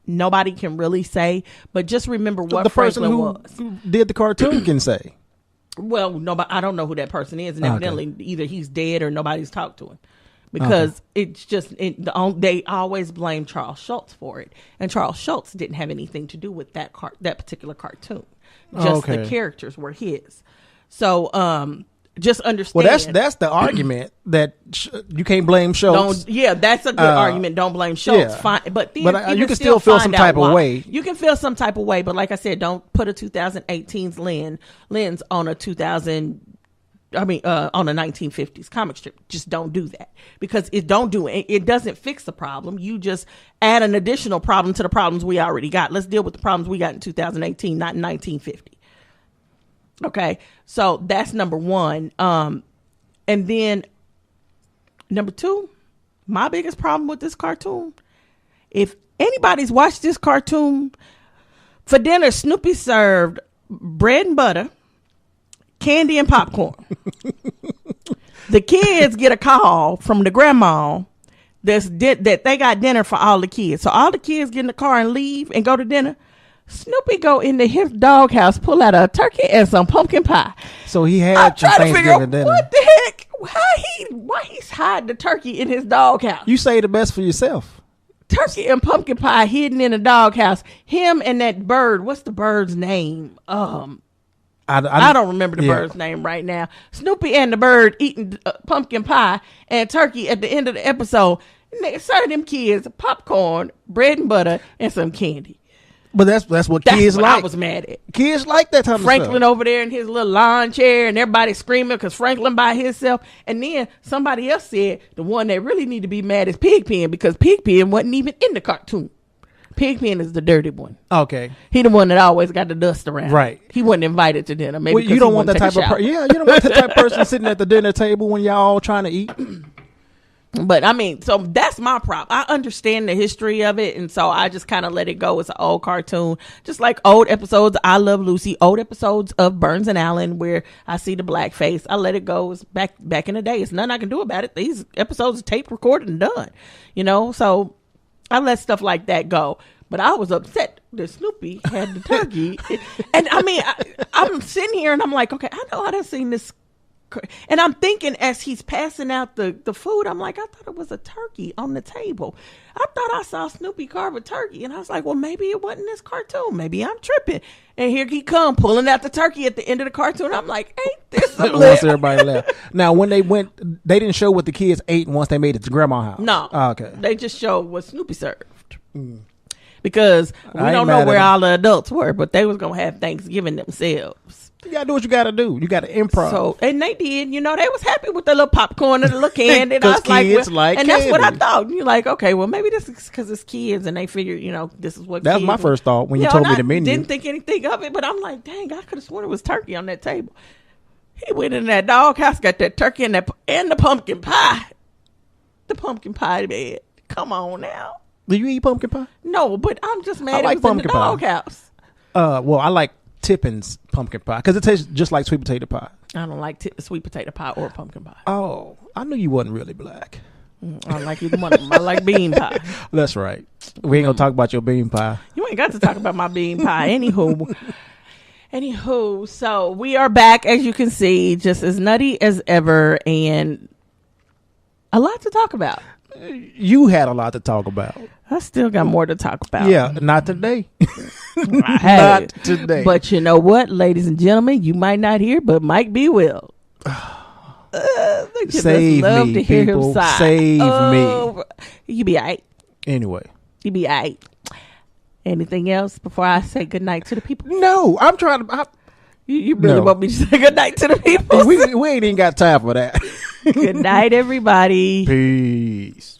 nobody can really say. But just remember what the Franklin person who did the cartoon can say. Well, nobody. I don't know who that person is, and evidently either he's dead or nobody's talked to him. Because it's just they always blame Charles Schultz for it, and Charles Schultz didn't have anything to do with that particular cartoon. Just the characters were his. So just understand. Well, that's the argument that you can't blame Schultz. That's a good argument. Don't blame Schultz. Yeah. Fine, but then you can still feel some type of way. You can feel some type of way, but like I said, don't put a 2018's lens on a on a 1950s comic strip. Just don't do that because it doesn't fix the problem. You just add an additional problem to the problems we already got. Let's deal with the problems we got in 2018, not in 1950. Okay, so that's number one. And then number two, my biggest problem with this cartoon, if anybody's watched this cartoon, for dinner, Snoopy served bread and butter, candy and popcorn. The kids get a call from the grandma that they got dinner for all the kids. So all the kids get in the car and leave and go to dinner. Snoopy go into his doghouse, pull out a turkey and some pumpkin pie. So he had some Thanksgiving dinner. What the heck? Why he's hiding the turkey in his doghouse? You say the best for yourself. Turkey and pumpkin pie hidden in a doghouse. Him and that bird. What's the bird's name? I don't remember the bird's name right now. Snoopy and the bird eating pumpkin pie and turkey at the end of the episode. And they serve them kids popcorn, bread and butter, and some candy. But that's what kids like. I was mad at. Kids like that type of stuff. Franklin over there in his little lawn chair and everybody screaming because Franklin by himself. And then somebody else said the one that really need to be mad is Pigpen because Pigpen wasn't even in the cartoon. Pigpen is the dirty one. Okay. He the one that always got the dust around. Right. He wasn't invited to dinner. Maybe you don't want that type of you don't want that type of person sitting at the dinner table when y'all all trying to eat. But I mean, so that's my problem. I understand the history of it, and so I just kind of let it go. It's an old cartoon, just like old episodes of I Love Lucy, old episodes of Burns and Allen, where I see the blackface. I let it go. It's back in the day. It's nothing I can do about it. These episodes are taped, recorded, and done. So I let stuff like that go. But I was upset that Snoopy had the turkey, and I mean, I'm sitting here and I'm like, okay, I know I done seen this And I'm thinking as he's passing out the food, I'm like, I thought it was a turkey on the table. I thought I saw Snoopy carve a turkey. And I was like, well, maybe it wasn't this cartoon. Maybe I'm tripping. And here he come pulling out the turkey at the end of the cartoon. I'm like, ain't this a Once everybody left. Now, when they went, they didn't show what the kids ate once they made it to grandma's house. No. Oh, okay. They just showed what Snoopy served. Because we don't know where all the adults were, but they was going to have Thanksgiving themselves. You got to do what you got to do. You got to improv. So, and they did. You know, they was happy with the little popcorn and the little candy. And I was like, well, and candy. that's what I thought. You're like, okay, well, maybe this is because it's kids, and they figured, you know, this is what that was my first thought when you told me the menu. Didn't think anything of it, but I'm like, dang, I could have sworn it was turkey on that table. He went in that doghouse, got that turkey and the pumpkin pie. The pumpkin pie bed. Come on now. Do you eat pumpkin pie? No, but I'm just mad I like it was in the pumpkin pie. doghouse. Well, I like Tippin's pumpkin pie because it tastes just like sweet potato pie. I don't like sweet potato pie or pumpkin pie. Oh, I knew you wasn't really black. I don't like either one of them. I like bean pie. That's right. We ain't gonna talk about your bean pie. You ain't got to talk about my bean pie. Anywho, so we are back, as you can see, just as nutty as ever, and a lot to talk about. You had a lot to talk about. I still got more to talk about. Yeah, not today. Not today. But you know what, ladies and gentlemen, you might not hear, but Mike B will. Save me, to hear people. Him sigh. Save me. You be all right. Anyway. You be all right. Anything else before I say good night to the people? No, I'm trying to. You really want me to say good night to the people? we ain't even got time for that. Good night, everybody. Peace.